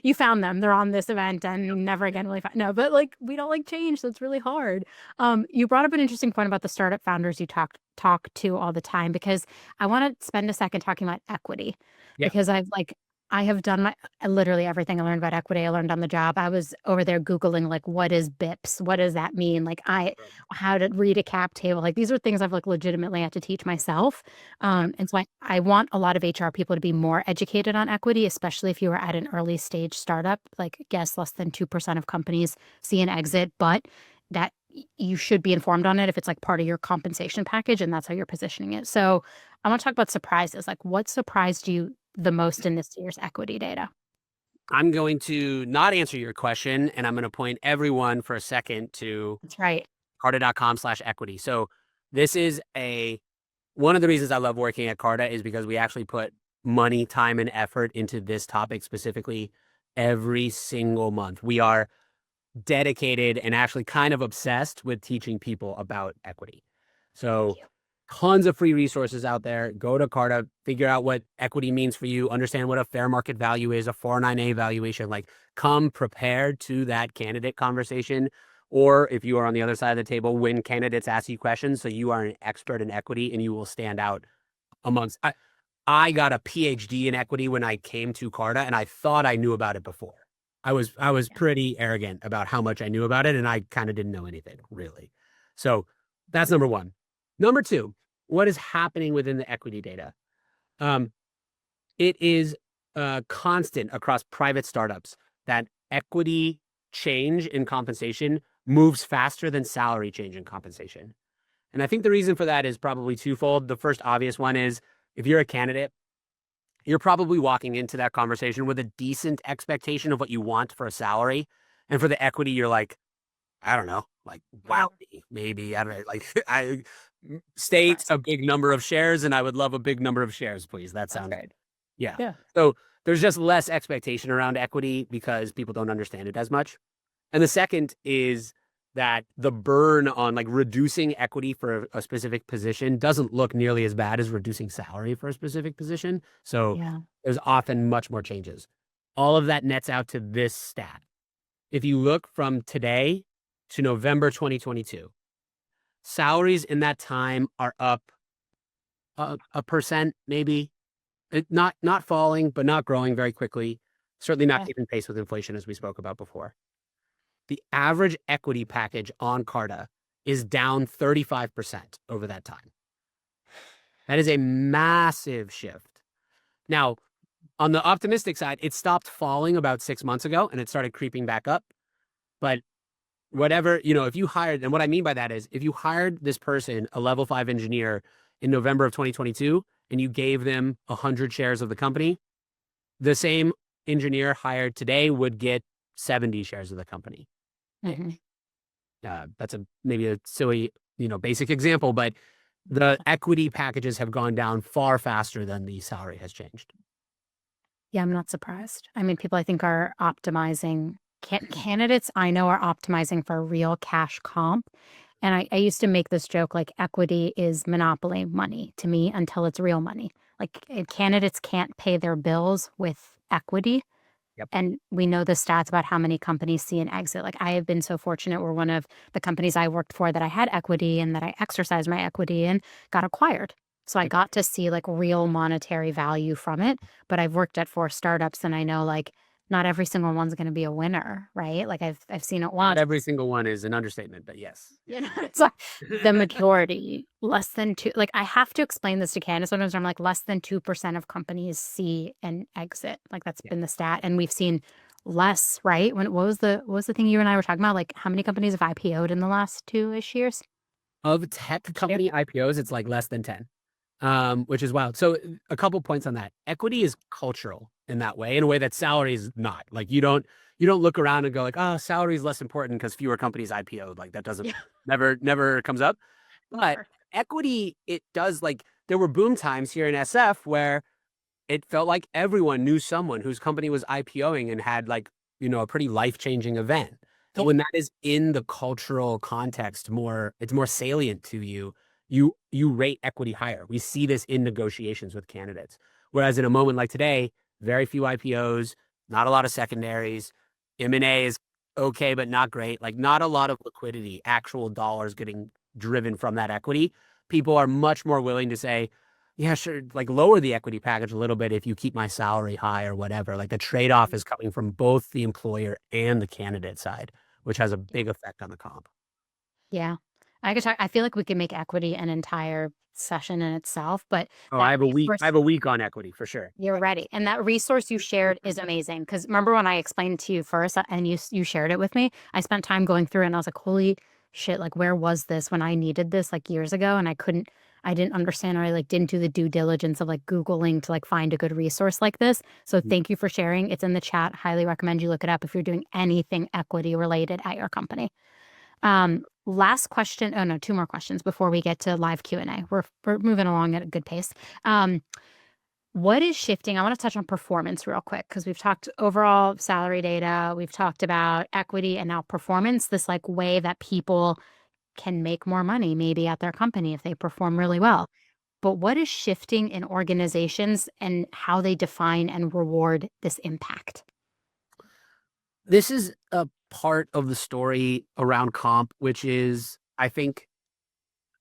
You found them. They're on this event and never again will you find no, but, like, we don't like change, so it's really hard. You brought up an interesting point about the startup founders you talk to all the time because I wanna spend a second talking about equity Yeah. because I have done literally everything I learned about equity, I learned on the job. I was over there Googling, like, what is BIPs? What does that mean? Like, how to read a cap table. Like, these are things I've, like, legitimately had to teach myself. Yeah. And so I want a lot of HR people to be more educated on equity, especially if you are at an early stage startup. Like, guess less than 2% of companies see an exit, but that you should be informed on it if it's like part of your compensation package and that's how you're positioning it. So I want to talk about surprises. Like, what surprised you the most in this year's equity data? I'm going to not answer your question, and I'm going to point everyone for a second to That's right. carta.com/equity. So this is one of the reasons I love working at Carta is because we actually put money, time, and effort into this topic specifically every single month. We are dedicated and actually kind of obsessed with teaching people about equity. Thank So you. tons of free resources out there. Go to Carta, figure out what equity means for you, understand what a fair market value is, a 409A valuation. Like, come prepared to that candidate conversation. Or if you are on the other side of the table, when candidates ask you questions, so you are an expert in equity and you will stand out amongst. I got a PhD in equity when I came to Carta, and I thought I knew about it before. I was Yeah. pretty arrogant about how much I knew about it, and I kind of didn't know anything really. So that's number one. Number two, what is happening within the equity data? Um, it is constant across private startups that equity change in compensation moves faster than salary change in compensation. And I think the reason for that is probably twofold. The first obvious one is if you're a candidate, you're probably walking into that conversation with a decent expectation of what you want for a salary. And for the equity, you're like, I don't know, like Yeah. wow, maybe I don't know, like I state Surprise. a big number of shares, and I would love a big number of shares, please. That That's sounds right. yeah. Yeah. So there's just less expectation around equity because people don't understand it as much. And the second is that the burn on like reducing equity for a specific position doesn't look nearly as bad as reducing salary for a specific position. So Yeah. there's often much more changes. All of that nets out to this stat. If you look from today to November 2022, salaries in that time are up a percent, maybe. Not falling, but not growing very quickly. Certainly not Yeah. keeping pace with inflation, as we spoke about before. The average equity package on Carta is down 35% over that time. That is a massive shift. Now, on the optimistic side, it stopped falling about 6 months ago and it started creeping back up. But whatever, if you hired, and what I mean by that is if you hired this person, a level 5 engineer, in November of 2022, and you gave them 100 shares of the company, the same engineer hired today would get 70 shares of the company. Mhm. That's maybe a silly, basic example, but the equity packages have gone down far faster than the salary has changed. Yeah, I'm not surprised. I mean, people I think are optimizing candidates I know are optimizing for real cash comp. And I used to make this joke like equity is monopoly money to me until it's real money. Like candidates can't pay their bills with equity. Yep. And we know the stats about how many companies see an exit. Like I have been so fortunate where one of the companies I worked for that I had equity and that I exercised my equity in got acquired. So I Yep. got to see like real monetary value from it. But I've worked at 4 startups and I know like not every single one's going to be a winner, right? Like I've seen it Not once. every single one is an understatement, but yes. You know, it's like the majority, less than two. Like I have to explain this to Candace sometimes. I'm like, less than 2% of companies see an exit. Like that's Yeah. been the stat, and we've seen less. Right? What was the thing you and I were talking about? Like how many companies have IPO'd in the last 2-ish years? Of tech Two. company IPOs, it's like less than 10. which is wild. So a couple points on that. Equity is cultural in that way, in a way that salary is not. Like you don't look around and go like, oh, salary is less important because fewer companies IPO'd. Like that doesn't Yeah, never comes up. But never. equity, it does like there were boom times here in SF where it felt like everyone knew someone whose company was IPOing and had like, a pretty life-changing event. And Yep. when that is in the cultural context, it's more salient to you. You rate equity higher. We see this in negotiations with candidates. Whereas in a moment like today, very few IPOs, not a lot of secondaries, M&A is okay, but not great. Like not a lot of liquidity, actual dollars getting driven from that equity. People are much more willing to say, yeah, sure. Like lower the equity package a little bit if you keep my salary high or whatever. Like the trade-off is coming from both the employer and the candidate side, which has a big effect on the comp. Yeah. I feel like we could make equity an entire session in itself, but Oh, I that have a week. I resource have a week on equity for sure. you're ready. And that resource you shared is amazing. Because remember when I explained to you first and you shared it with me, I spent time going through it and I was like, holy shit, like where was this when I needed this like years ago? And I didn't understand or I like didn't do the due diligence of like Googling to like find a good resource like this. So thank you for sharing. It's in the chat. Highly recommend you look it up if you're doing anything equity related at your company. Last question. Oh no, two more questions before we get to live Q&A. We're moving along at a good pace. What is shifting? I want to touch on performance real quick because we've talked overall salary data, we've talked about equity and now performance, this like way that people can make more money maybe at their company if they perform really well. But what is shifting in organizations and how they define and reward this impact? This is a part of the story around comp, which is, I think,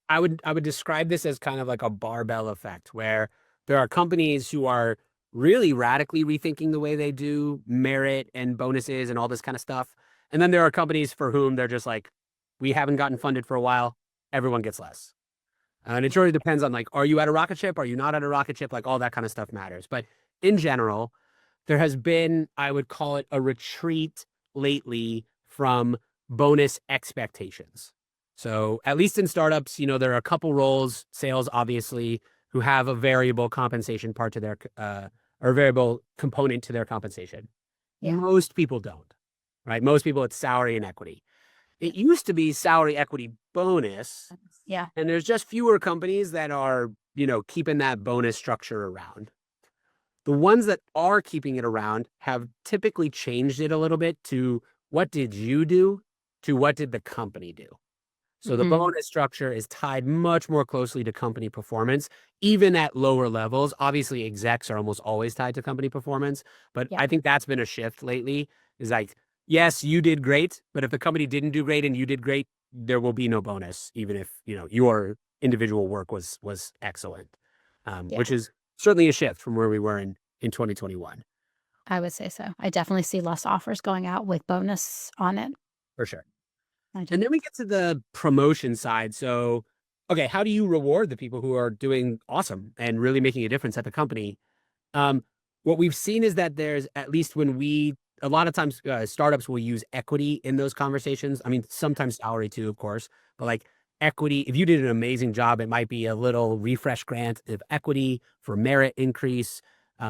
I would describe this as kind of like a barbell effect, where there are companies who are really radically rethinking the way they do merit and bonuses and all this kind of stuff. And then there are companies for whom they're just like, we haven't gotten funded for a while, everyone gets less. And it really depends on like, are you at a rocket ship? Are you not at a rocket ship? Like all that kind of stuff matters. But in general, there has been, I would call it a retreat lately from bonus expectations. So at least in startups, there are a couple roles, sales obviously, who have a variable compensation part to their or variable component to their compensation. Yeah. Most people don't, right? Most people it's salary and equity. It used to be salary, equity, bonus, Yeah. and there's just fewer companies that are, keeping that bonus structure around. The ones that are keeping it around have typically changed it a little bit to what did you do to what did the company do? So the Mm, bonus structure is tied much more closely to company performance, even at lower levels. Obviously, execs are almost always tied to company performance, but yeah. I think that's been a shift lately. Is like, yes, you did great, but if the company didn't do great and you did great, there will be no bonus, even if your individual work was excellent, Yeah. which is certainly a shift from where we were in 2021 I would say so. I definitely see less offers going out with bonus on it. for sure. I do. And then we get to the promotion side. So, okay, how do you reward the people who are doing awesome and really making a difference at the company? Um, what we've seen is that there's at least a lot of times startups will use equity in those conversations. I mean, sometimes salary too, of course, but like equity, if you did an amazing job, it might be a little refresh grant of equity for merit increase.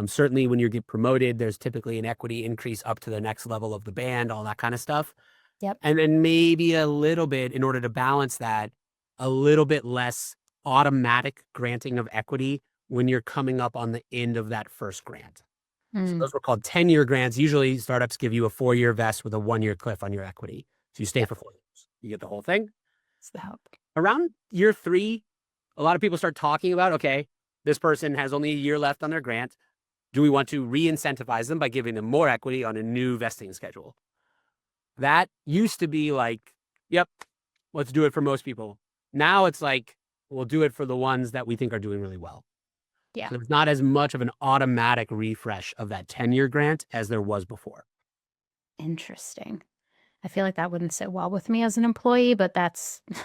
Certainly, when you get promoted, there's typically an equity increase up to the next level of the band, all that kind of stuff. Yep. And then maybe a little bit in order to balance that, a little bit less automatic granting of equity when you're coming up on the end of that first grant. So Mm, those were called 10-year grants. Usually startups give you a 4-year vest with a 1-year cliff on your equity. So you stay yep. for 4 years. You get the whole thing. It's the hope. Around year 3, a lot of people start talking about, okay, this person has only a year left on their grant. Do we want to re-incentivize them by giving them more equity on a new vesting schedule? That used to be like, yep, let's do it for most people. Now it's like, we'll do it for the ones that we think are doing really well. Yeah. So there's not as much of an automatic refresh of that 10-year grant as there was before. Interesting. I feel like that wouldn't sit well with me as an employee, but that's it's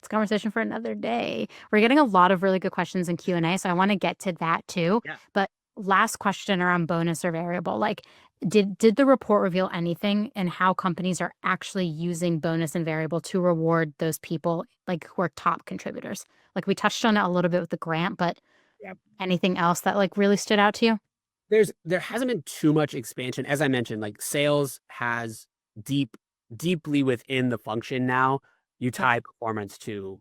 a conversation for another day. We're getting a lot of really good questions in Q&A, so I want to get to that too. Yeah. But last question around bonus or variable. Like, did the report reveal anything in how companies are actually using bonus and variable to reward those people like who are top contributors? Like we touched on it a little bit with the grant, but Yep. Anything else that like really stood out to you? There hasn't been too much expansion. As I mentioned, like sales has deeply within the function now, you Yep. tie performance to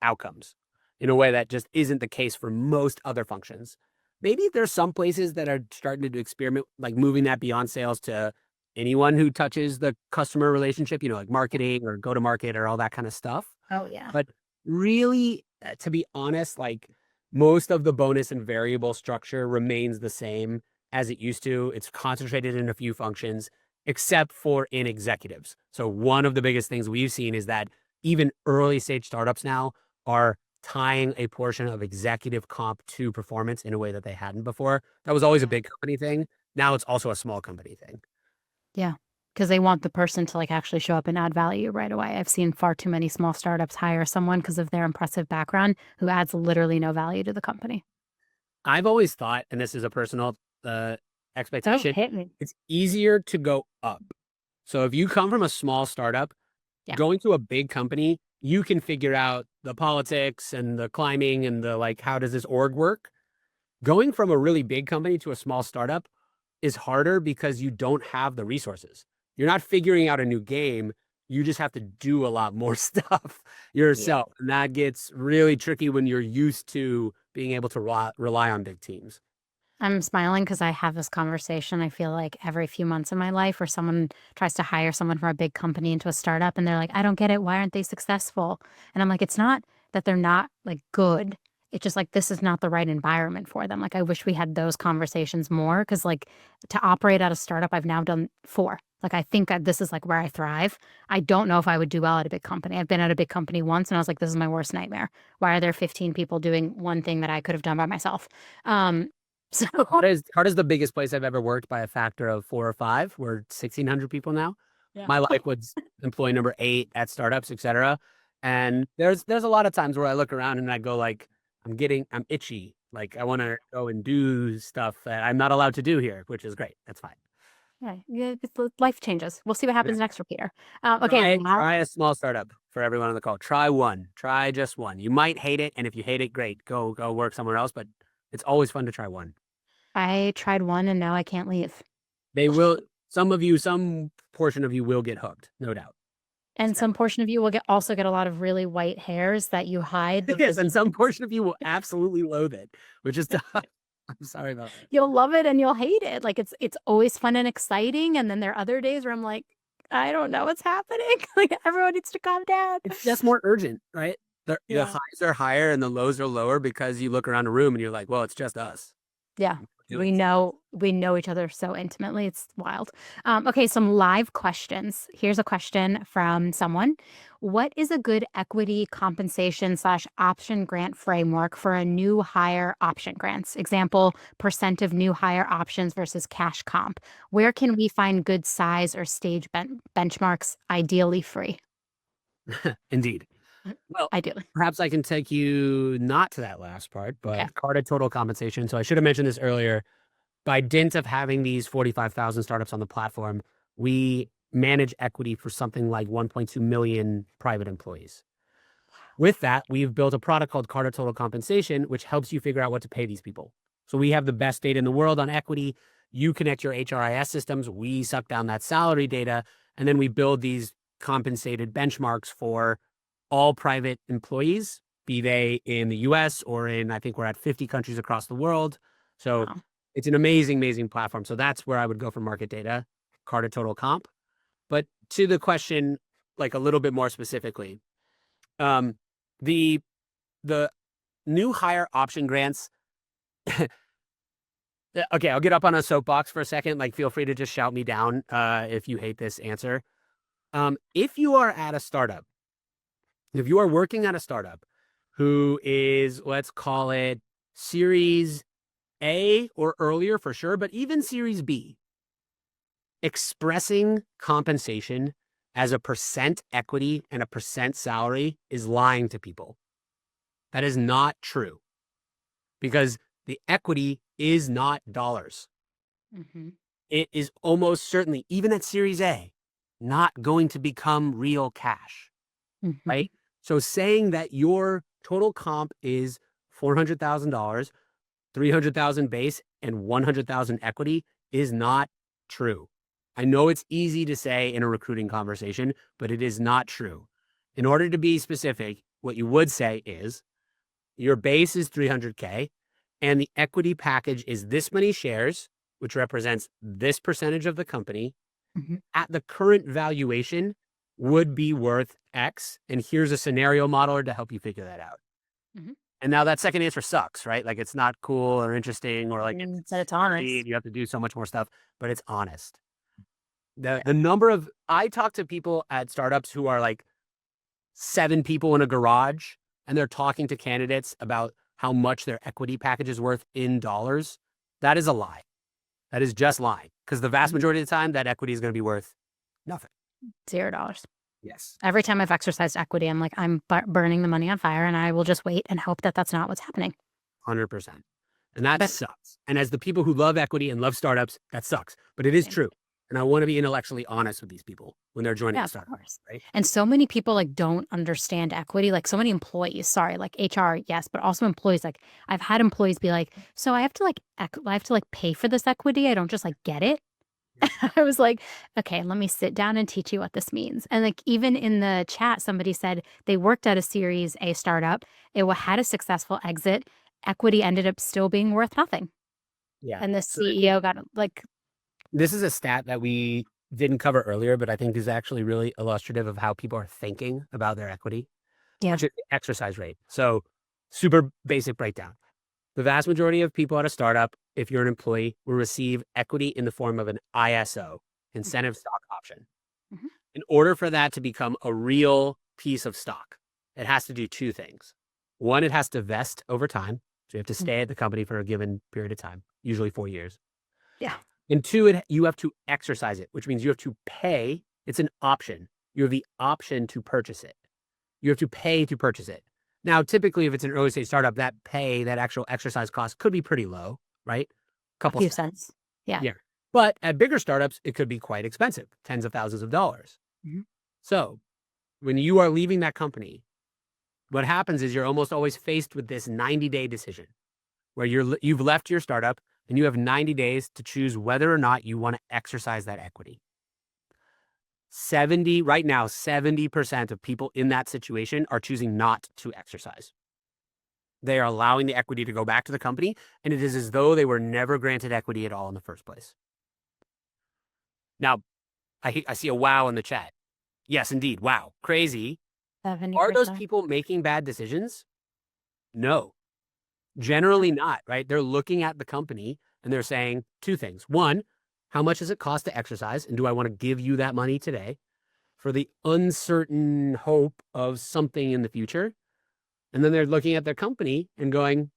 outcomes in a way that just isn't the case for most other functions. Maybe there's some places that are starting to experiment, like moving that beyond sales to anyone who touches the customer relationship, like marketing or go to market or all that kind of stuff. Oh yeah. But really, to be honest, like most of the bonus and variable structure remains the same as it used to. It's concentrated in a few functions, except for in executives. So one of the biggest things we've seen is that even early stage startups now are tying a portion of executive comp to performance in a way that they hadn't before. That was always a Yeah. big company thing. Now it's also a small company thing. Yeah. Because they want the person to like actually show up and add value right away. I've seen far too many small startups hire someone because of their impressive background who adds literally no value to the company. I've always thought, and this is a personal So expectation, hit me. it's easier to go up. So if you come from a small startup, Yeah. going to a big company, you can figure out the politics and the climbing and the like, how does this org work? Going from a really big company to a small startup is harder because you don't have the resources. You're not figuring out a new game. You just have to do a lot more stuff Yeah. yourself. And that gets really tricky when you're used to being able to rely on big teams. I'm smiling because I have this conversation, I feel like every few months in my life where someone tries to hire someone from a big company into a startup and they're like, I don't get it. Why aren't they successful? And I'm like, it's not that they're not like good. It's just like this is not the right environment for them. Like I wish we had those conversations more because like to operate at a startup, I've now done four. Like I think that this is like where I thrive. I don't know if I would do well at a big company. I've been at a big company once and I was like, this is my worst nightmare. Why are there 15 people doing one thing that I could have done by myself? So Carta's the biggest place I've ever worked by a factor of 4 or 5. We're 1,600 people now. yeah. My life was employee number 8 at startups, etc. And there's a lot of times where I look around and I go like, I'm itchy. Like I want to go and do stuff that I'm not allowed to do here, which is great. That's fine. Yeah, life changes. We'll see what Yeah. happens next for Peter. Okay, Try a small startup for everyone on the call. Try one. Try just one. You might hate it, and if you hate it, great. Go work somewhere else. But it's always fun to try one. I tried one and now I can't leave. They will. Some portion of you will get hooked, no doubt. And some portion of you will also get a lot of really white hairs that you hide. Yes, and some portion of you will absolutely loathe it, which is tough. I'm sorry about that. You'll love it and you'll hate it. Like it's always fun and exciting. And then there are other days where I'm like, I don't know what's happening. Like everyone needs to calm down. It's just more urgent, right? The Yeah. highs are higher and the lows are lower because you look around a room and you're like, well, it's just us Yeah. doing We know each other so intimately. It's wild. Okay, some live questions. Here's a question from someone. What is a good equity compensation slash option grant framework for a new hire option grants? Example, percent of new hire options versus cash comp. Where can we find good size or stage benchmarks, ideally free? Indeed. Well, Ideally. perhaps I can take you not to that last part, Okay. but Carta total compensation. So I should have mentioned this earlier. By dint of having these 45,000 startups on the platform, we manage equity for something like 1.2 million private employees. With that, we've built a product called Carta Total Compensation, which helps you figure out what to pay these people. So we have the best data in the world on equity. You connect your HRIS systems, we suck down that salary data, and then we build these compensated benchmarks for all private employees, be they in the US or in, I think we're at 50 countries across the world. So Wow. it's an amazing, amazing platform. So that's where I would go for market data, Carta Total Comp. But to the question, like a little bit more specifically, um, the the new hire option grants. Okay, I'll get up on a soapbox for a second. Like, feel free to just shout me down if you hate this answer. If you are at a startup, if you are working at a startup who is, let's call it Series A or earlier for sure, but even Series B, expressing compensation as a percent equity and a percent salary is lying to people. That is not true because the equity is not dollars. Hmm. It is almost certainly, even at Series A, not going to become real cash, Hmm. right? So saying that your total comp is $400,000 300,000 base and 100,000 equity is not true. I know it's easy to say in a recruiting conversation, but it is not true. In order to be specific, what you would say is your base is 300K and the equity package is this many shares, which represents this percentage of the company at the current valuation would be worth X. And here's a scenario modeler to help you figure that out. And now that second answer sucks, right? Like it's not cool or interesting or like It's honest. you have to do so much more stuff, but it's honest. The number of I talk to people at startups who are like 7 people in a garage and they're talking to candidates about how much their equity package is worth in dollars. That is a lie. That is just lying because the vast majority of the time that equity is going to be worth nothing. $0. Yes. Every time I've exercised equity, I'm like, I'm burning the money on fire, and I will just wait and hope that that's not what's happening. 100%. And that sucks. And as the people who love equity and love startups, that sucks. But it is true. And I want to be intellectually honest with these people when they're joining a startup. Right? And so many people like don't understand equity. Like so many employees, sorry, like HR, yes, but also employees. Like I've had employees be like, so I have to like pay for this equity. I don't just like get it. I was like, okay, let me sit down and teach you what this means. And like even in the chat, somebody said they worked at a Series A startup. It had a successful exit. Equity ended up still being worth nothing. Yeah. And the CEO got like. This is a stat that we didn't cover earlier, but I think is actually really illustrative of how people are thinking about their equity. Yeah. Which is the exercise rate. So super basic breakdown. The vast majority of people at a startup, if you're an employee, will receive equity in the form of an ISO, incentive stock option. In order for that to become a real piece of stock, it has to do 2 things. One, it has to vest over time. So you have to stay at the company for a given period of time, usually 4 years. Yeah. And 2, you have to exercise it, which means you have to pay. It's an option. You have the option to purchase it. You have to pay to purchase it. Now, typically, if it's an early stage startup, that actual exercise cost could be pretty low, right? A few cents. Yeah. Yeah. But at bigger startups, it could be quite expensive, tens of thousands of dollars. So when you are leaving that company, what happens is you're almost always faced with this 90-day decision where you've left your startup and you have 90 days to choose whether or not you want to exercise that equity. Right now, 70% of people in that situation are choosing not to exercise. They are allowing the equity to go back to the company, and it is as though they were never granted equity at all in the first place. Now, I see a wow in the chat. Yes, indeed. Wow. Crazy. 70%. Are those people making bad decisions? No. Generally not, right? They're looking at the company and they're saying 2 things. 1, how much does it cost to exercise? And do I want to give you that money today for the uncertain hope of something in the future? And then they're looking at their company and going,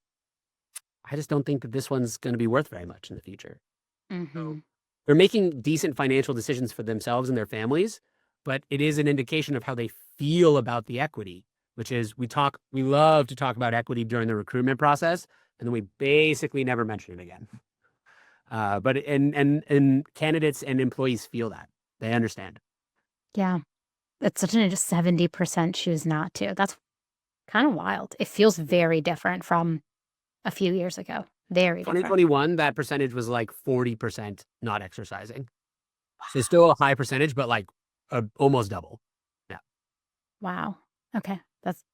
I just don't think that this one's going to be worth very much in the future. So they're making decent financial decisions for themselves and their families, but it is an indication of how they feel about the equity, which is we love to talk about equity during the recruitment process, and then we basically never mention it again. But candidates and employees feel that. They understand. Yeah. It's such just 70% choose not to. That's kind of wild. It feels very different from a few years ago. Very different. 2021, that percentage was like 40% not exercising. So still a high percentage, but like almost double. Yeah. Wow. Okay. That's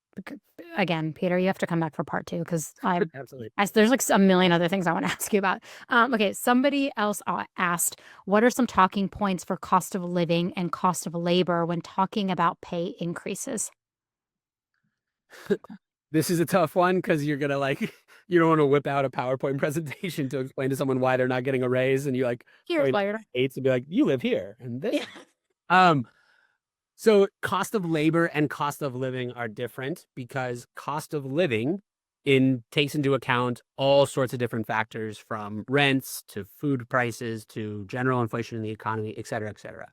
again, Peter, you have to come back for part 2 because Absolutely. There's like a million other things I want to ask you about. Okay. Somebody else asked, what are some talking points for cost of living and cost of labor when talking about pay increases? This is a tough one because you're going to you don't want to whip out a PowerPoint presentation to explain to someone why they're not getting a raise. And you're like, here's why you're not. To be like, you live here. And this. Yeah. So cost of labor and cost of living are different because cost of living takes into account all sorts of different factors from rents to food prices to general inflation in the economy, et cetera, et cetera.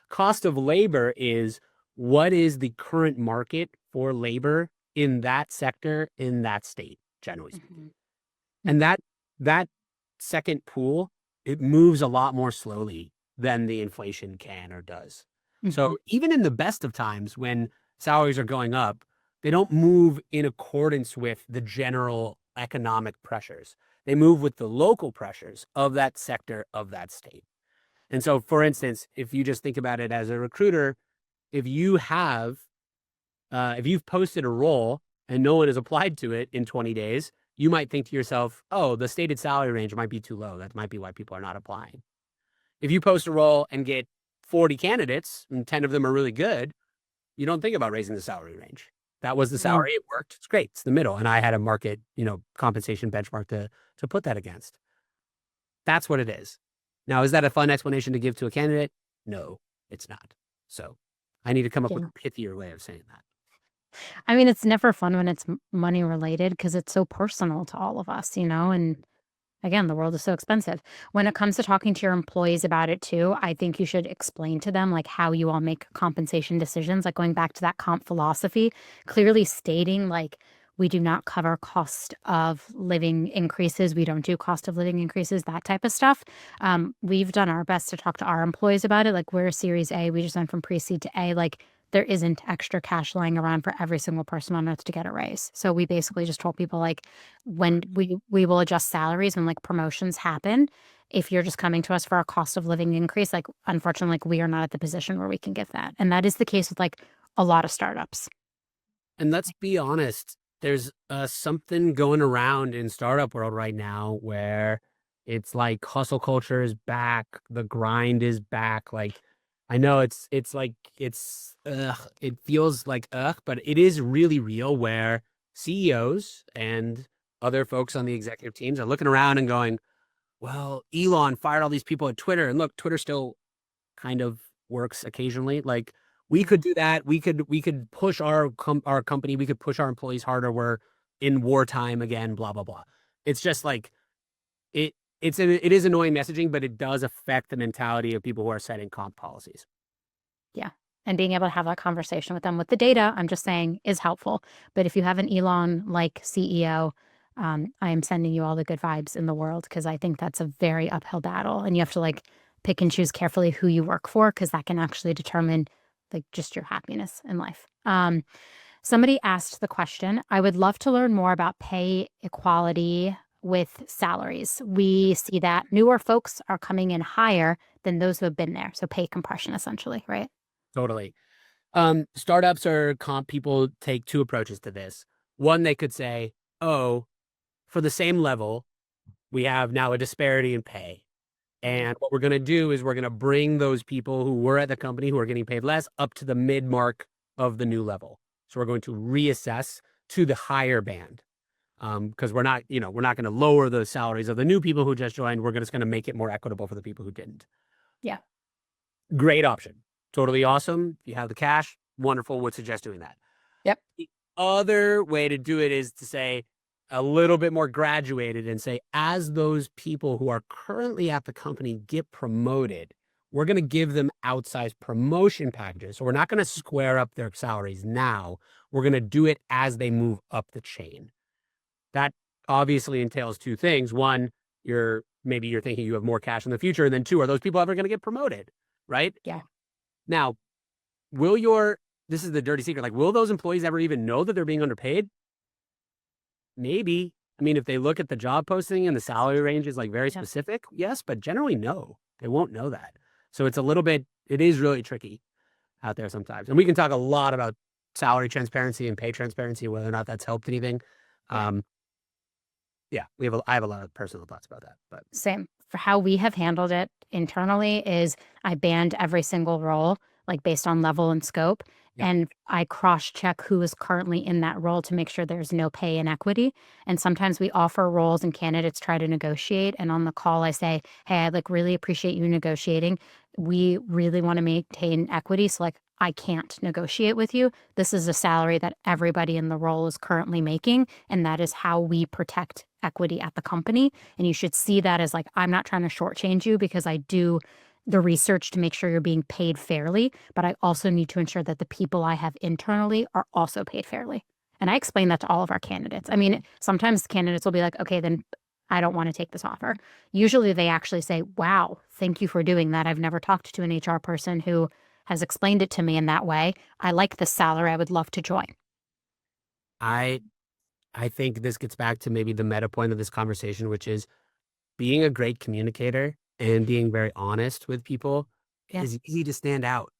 Cost of labor is what is the current market for labor in that sector, in that state, generally speaking. And that second pool, it moves a lot more slowly than the inflation can or does. So even in the best of times when salaries are going up, they don't move in accordance with the general economic pressures. They move with the local pressures of that sector of that state. And so, for instance, if you just think about it as a recruiter, if you have, if you've posted a role and no one has applied to it in 20 days, you might think to yourself, oh, the stated salary range might be too low. That might be why people are not applying. If you post a role and get 40 candidates and 10 of them are really good, you don't think about raising the salary range. That was the No. salary. It worked. It's great. It's the middle. And I had a market, compensation benchmark to put that against. That's what it is. Now, is that a fun explanation to give to a candidate? No, it's not. So I need to come up with Yeah. a pithier way of saying that. I mean, it's never fun when it's money related because it's so personal to all of us, and again, the world is so expensive. When it comes to talking to your employees about it too, I think you should explain to them like how you all make compensation decisions, like going back to that comp philosophy, clearly stating like we do not cover cost of living increases. We don't do cost of living increases, that type of stuff. We've done our best to talk to our employees about it. Like we're a Series A, we just went from pre-seed to A. Like there isn't extra cash lying around for every single person on earth to get a raise. So we basically just told people like when we will adjust salaries when like promotions happen. If you're just coming to us for a cost of living increase, like unfortunately, like we are not at the position where we can give that. And that is the case with like a lot of startups. And let's be honest, there's something going around in startup world right now where it's like hustle culture is back, the grind is back. Like I know it's like it feels like but it is really real where CEOs and other folks on the executive teams are looking around and going, well, Elon fired all these people at Twitter, and look, Twitter still kind of works occasionally. Like we Yeah. could do that. We could push our company. We could push our employees harder. We're in wartime again. Blah blah blah. It's just like it. It is annoying messaging, but it does affect the mentality of people who are setting comp policies. Yeah. And being able to have that conversation with them with the data, I'm just saying, is helpful. But if you have an Elon like CEO, I am sending you all the good vibes in the world because I think that's a very uphill battle. And you have to like pick and choose carefully who you work for because that can actually determine like just your happiness in life. Somebody asked the question, I would love to learn more about pay equality with salaries. We see that newer folks are coming in higher than those who have been there. So pay compression essentially, right? Totally. Startups or comp people take two approaches to this. One, they could say, "Oh, for the same level, we have now a disparity in pay." Mhm. And what we're going to do is we're going to bring those people who were at the company who are getting paid less up to the mid mark of the new level. So we're going to reassess to the higher band because we're not going to lower the salaries of the new people who just joined. We're just going to make it more equitable for the people who didn't. Yeah. Great option. Totally awesome. If you have the cash, wonderful. Would suggest doing that. Yep. The other way to do it is to say a little bit more graduated and say, as those people who are currently at the company get promoted, we're going to give them outsized promotion packages. So we're not going to square up their salaries now. We're going to do it as they move up the chain. That obviously entails two things. One, maybe you're thinking you have more cash in the future. And then two, are those people ever going to get promoted? Right? Yeah. Now, this is the dirty secret. Like, will those employees ever even know that they're being underpaid? Maybe. I mean, if they look at the job posting and the salary range is like very Yep. specific, yes, but generally no, they won't know that. So it is really tricky out there sometimes. And we can talk a lot about salary transparency and pay transparency, whether or not that's helped anything. Yeah. Yeah, I have a lot of personal thoughts about that, but Same. For how we have handled it internally is I banned every single role, like based on level and scope. yeah, And I cross check who is currently in that role to make sure there's no pay inequity. And sometimes we offer roles and candidates try to negotiate. And on the call, I say, hey, I'd like really appreciate you negotiating. We really want to maintain equity. So, like, I can't negotiate with you. This is a salary that everybody in the role is currently making. And that is how we protect equity at the company. And you should see that as like, I'm not trying to shortchange you because I do the research to make sure you're being paid fairly, but I also need to ensure that the people I have internally are also paid fairly. And I explain that to all of our candidates. I mean, sometimes candidates will be like, okay, then I don't want to take this offer. Usually they actually say, wow, thank you for doing that. I've never talked to an HR person who has explained it to me in that way. I like this salary. I would love to join. I I think this gets back to maybe the meta point of this conversation, which is being a great communicator and being very honest with people. It Yeah. is easy to stand out.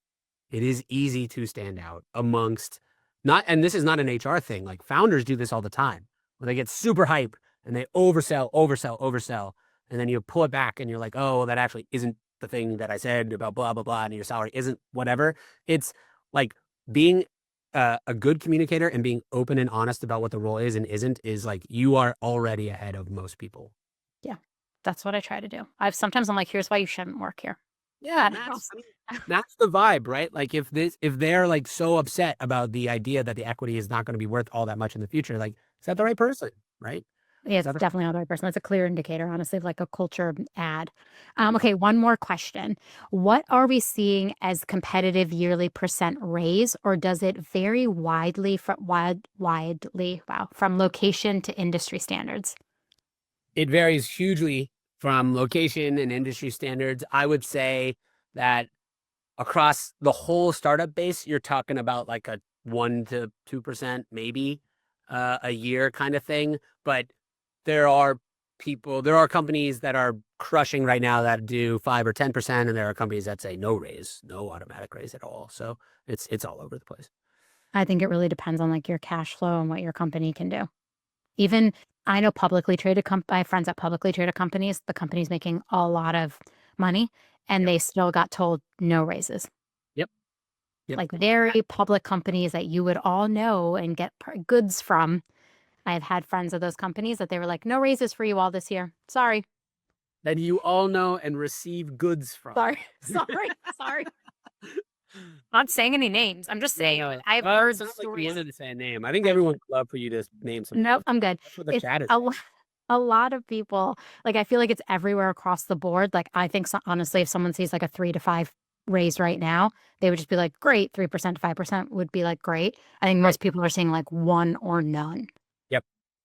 It is easy to stand out amongst not, and this is not an HR thing. Like founders do this all the time where they get super hype and they oversell, oversell, oversell. And then you pull it back and you're like, oh, well, that actually isn't the thing that I said about blah, blah, blah. And your salary isn't whatever. It's like being a good communicator and being open and honest about what the role is and isn't is like you are already ahead of most people. Yeah. That's what I try to do. Sometimes I'm like, here's why you shouldn't work here. Yeah, and that's the vibe, right? Like if they're like so upset about the idea that the equity is not going to be worth all that much in the future, like is that the right person, right? Yeah, Is it's that the definitely not the right person. That's a clear indicator, honestly, of like a culture ad. Okay, one more question. What are we seeing as competitive yearly percent raise, or does it vary widely, wow, from location to industry standards? It varies hugely from location and industry standards. I would say that across the whole startup base, you're talking about like a 1 to 2% maybe a year kind of thing. But there are there are companies that are crushing right now that do 5 or 10%, and there are companies that say no raise, no automatic raise at all. So it's all over the place. I think it really depends on like your cash flow and what your company can do. Even I know publicly traded I have friends at publicly traded companies, the company's making a lot of money and Yep. they still got told no raises. Yep. Yep. Like very public companies that you would all know and get goods from. I've had friends of those companies that they were like, no raises for you all this year. Sorry. That you all know and receive goods from. Sorry. Sorry. Sorry. Not saying any names. I'm just saying No, I've well, heard it's not like you stories. wanted to say a name. I think everyone would love for you to name some Nope, names. I'm good. That's what the It's chat is. a lot of people, like, I feel like it's everywhere across the board. Like, I think honestly, if someone sees like a 3 to 5 raise right now, they would just be like, great. 3% to 5% would be like, great. I think Right. most people are seeing like one or none. Yep.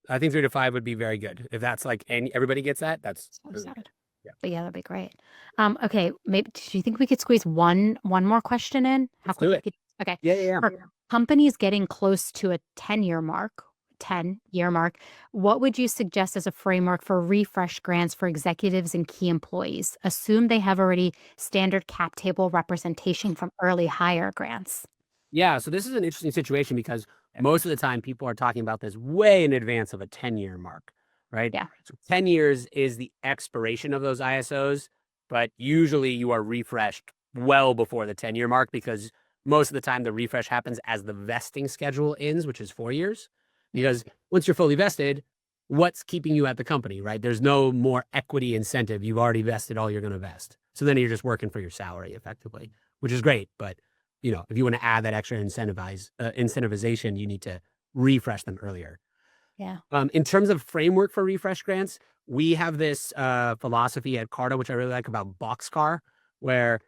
I think 3 to 5 would be very good. If that's like everybody gets that, that's So really good. sad. Yeah. But yeah, that'd be great. Okay, maybe do you think we could squeeze one more question in? How Let's do quickly it. okay. Yeah, yeah, yeah. For companies getting close to a 10-year mark, 10-year mark, what would you suggest as a framework for refresh grants for executives and key employees? Assume they have already standard cap table representation from early hire grants. Yeah, so this is an interesting situation because most of the time people are talking about this way in advance of a 10-year mark, right? Yeah. So 10 years is the expiration of those ISOs, but usually you are refreshed well before the 10-year mark because most of the time the refresh happens as the vesting schedule ends, which is 4 years. Because once you're fully vested, what's keeping you at the company, right? There's no more equity incentive. You've already vested all you're going to vest. So then you're just working for your salary effectively, which is great, but if you want to add that extra incentivization, you need to refresh them earlier. Yeah. In terms of framework for refresh grants, we have this philosophy at Carta, which I really like about boxcar, where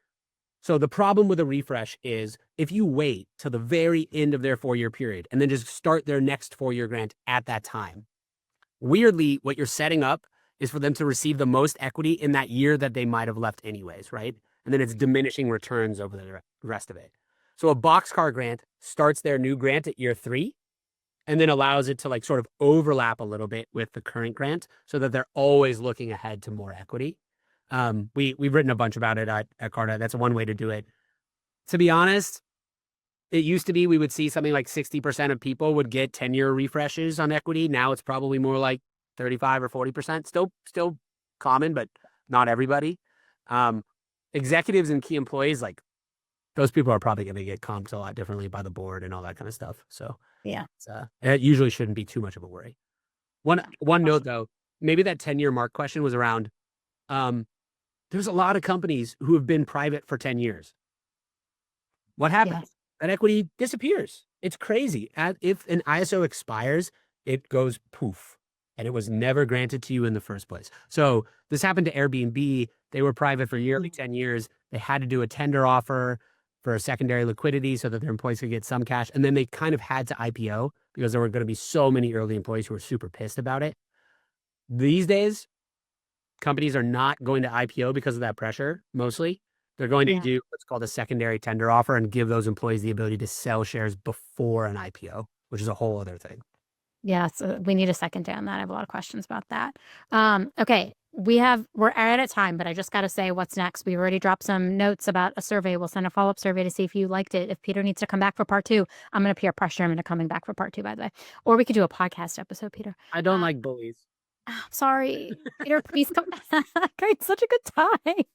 so the problem with a refresh is if you wait till the very end of their 4-year period and then just start their next 4-year grant at that time, weirdly, what you're setting up is for them to receive the most equity in that year that they might have left anyways, right? And then it's diminishing returns over the rest of it. So a boxcar grant starts their new grant at year 3 and then allows it to like sort of overlap a little bit with the current grant so that they're always looking ahead to more equity. We've written a bunch about it at Carta. That's one way to do it. To be honest, it used to be we would see something like 60% of people would get 10-year refreshes on equity. Now it's probably more like 35 or 40%. Still common, but not everybody. Executives and key employees, like those people are probably going to get comped a lot differently by the board and all that kind of stuff. So Yeah. it usually shouldn't be too much of a worry. One note though, maybe that 10-year mark question was around. There's a lot of companies who have been private for 10 years. What happens? That equity disappears. It's crazy. If an ISO expires, it goes poof. And it was never granted to you in the first place. So this happened to Airbnb. They were private for nearly 10 years. They had to do a tender offer for secondary liquidity so that their employees could get some cash. And then they kind of had to IPO because there were going to be so many early employees who were super pissed about it. These days, companies are not going to IPO because of that pressure, mostly. They're going to do what's called a secondary tender offer and give those employees the ability to sell shares before an IPO, which is a whole other thing. Yeah, so we need a second day on that. I have a lot of questions about that. Okay, we're out of time, but I just got to say what's next. We already dropped some notes about a survey. We'll send a follow-up survey to see if you liked it. If Peter needs to come back for part 2, I'm going to peer pressure him into coming back for part 2, by the way. Or we could do a podcast episode, Peter. I don't like bullies. Sorry, Peter, please come back. It's such a good time.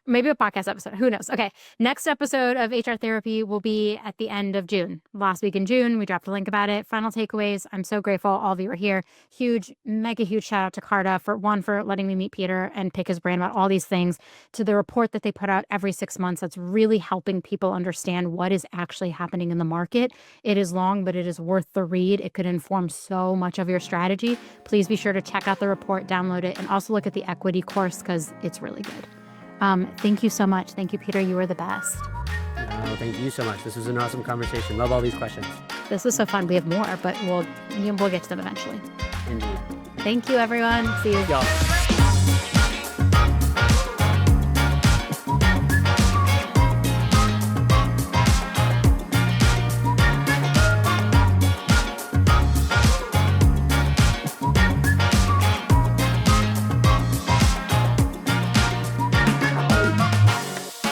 Maybe a podcast episode. Who knows? Okay. Next episode of HR Therapy will be at the end of June. Last week in June, we dropped a link about it. Final takeaways. I'm so grateful all of you are here. Huge, mega huge shout out to Carta for letting me meet Peter and pick his brain about all these things, to the report that they put out every 6 months that's really helping people understand what is actually happening in the market. It is long, but it is worth the read. It could inform so much of your strategy. Please be sure to check out the report, download it, and also look at the equity course because it's really good. Thank you so much. Thank you, Peter. You were the best. Oh, thank you so much. This was an awesome conversation. Love all these questions. This was so fun. We have more, but we'll get to them eventually. Indeed. Thank you, everyone. See you. Y'all.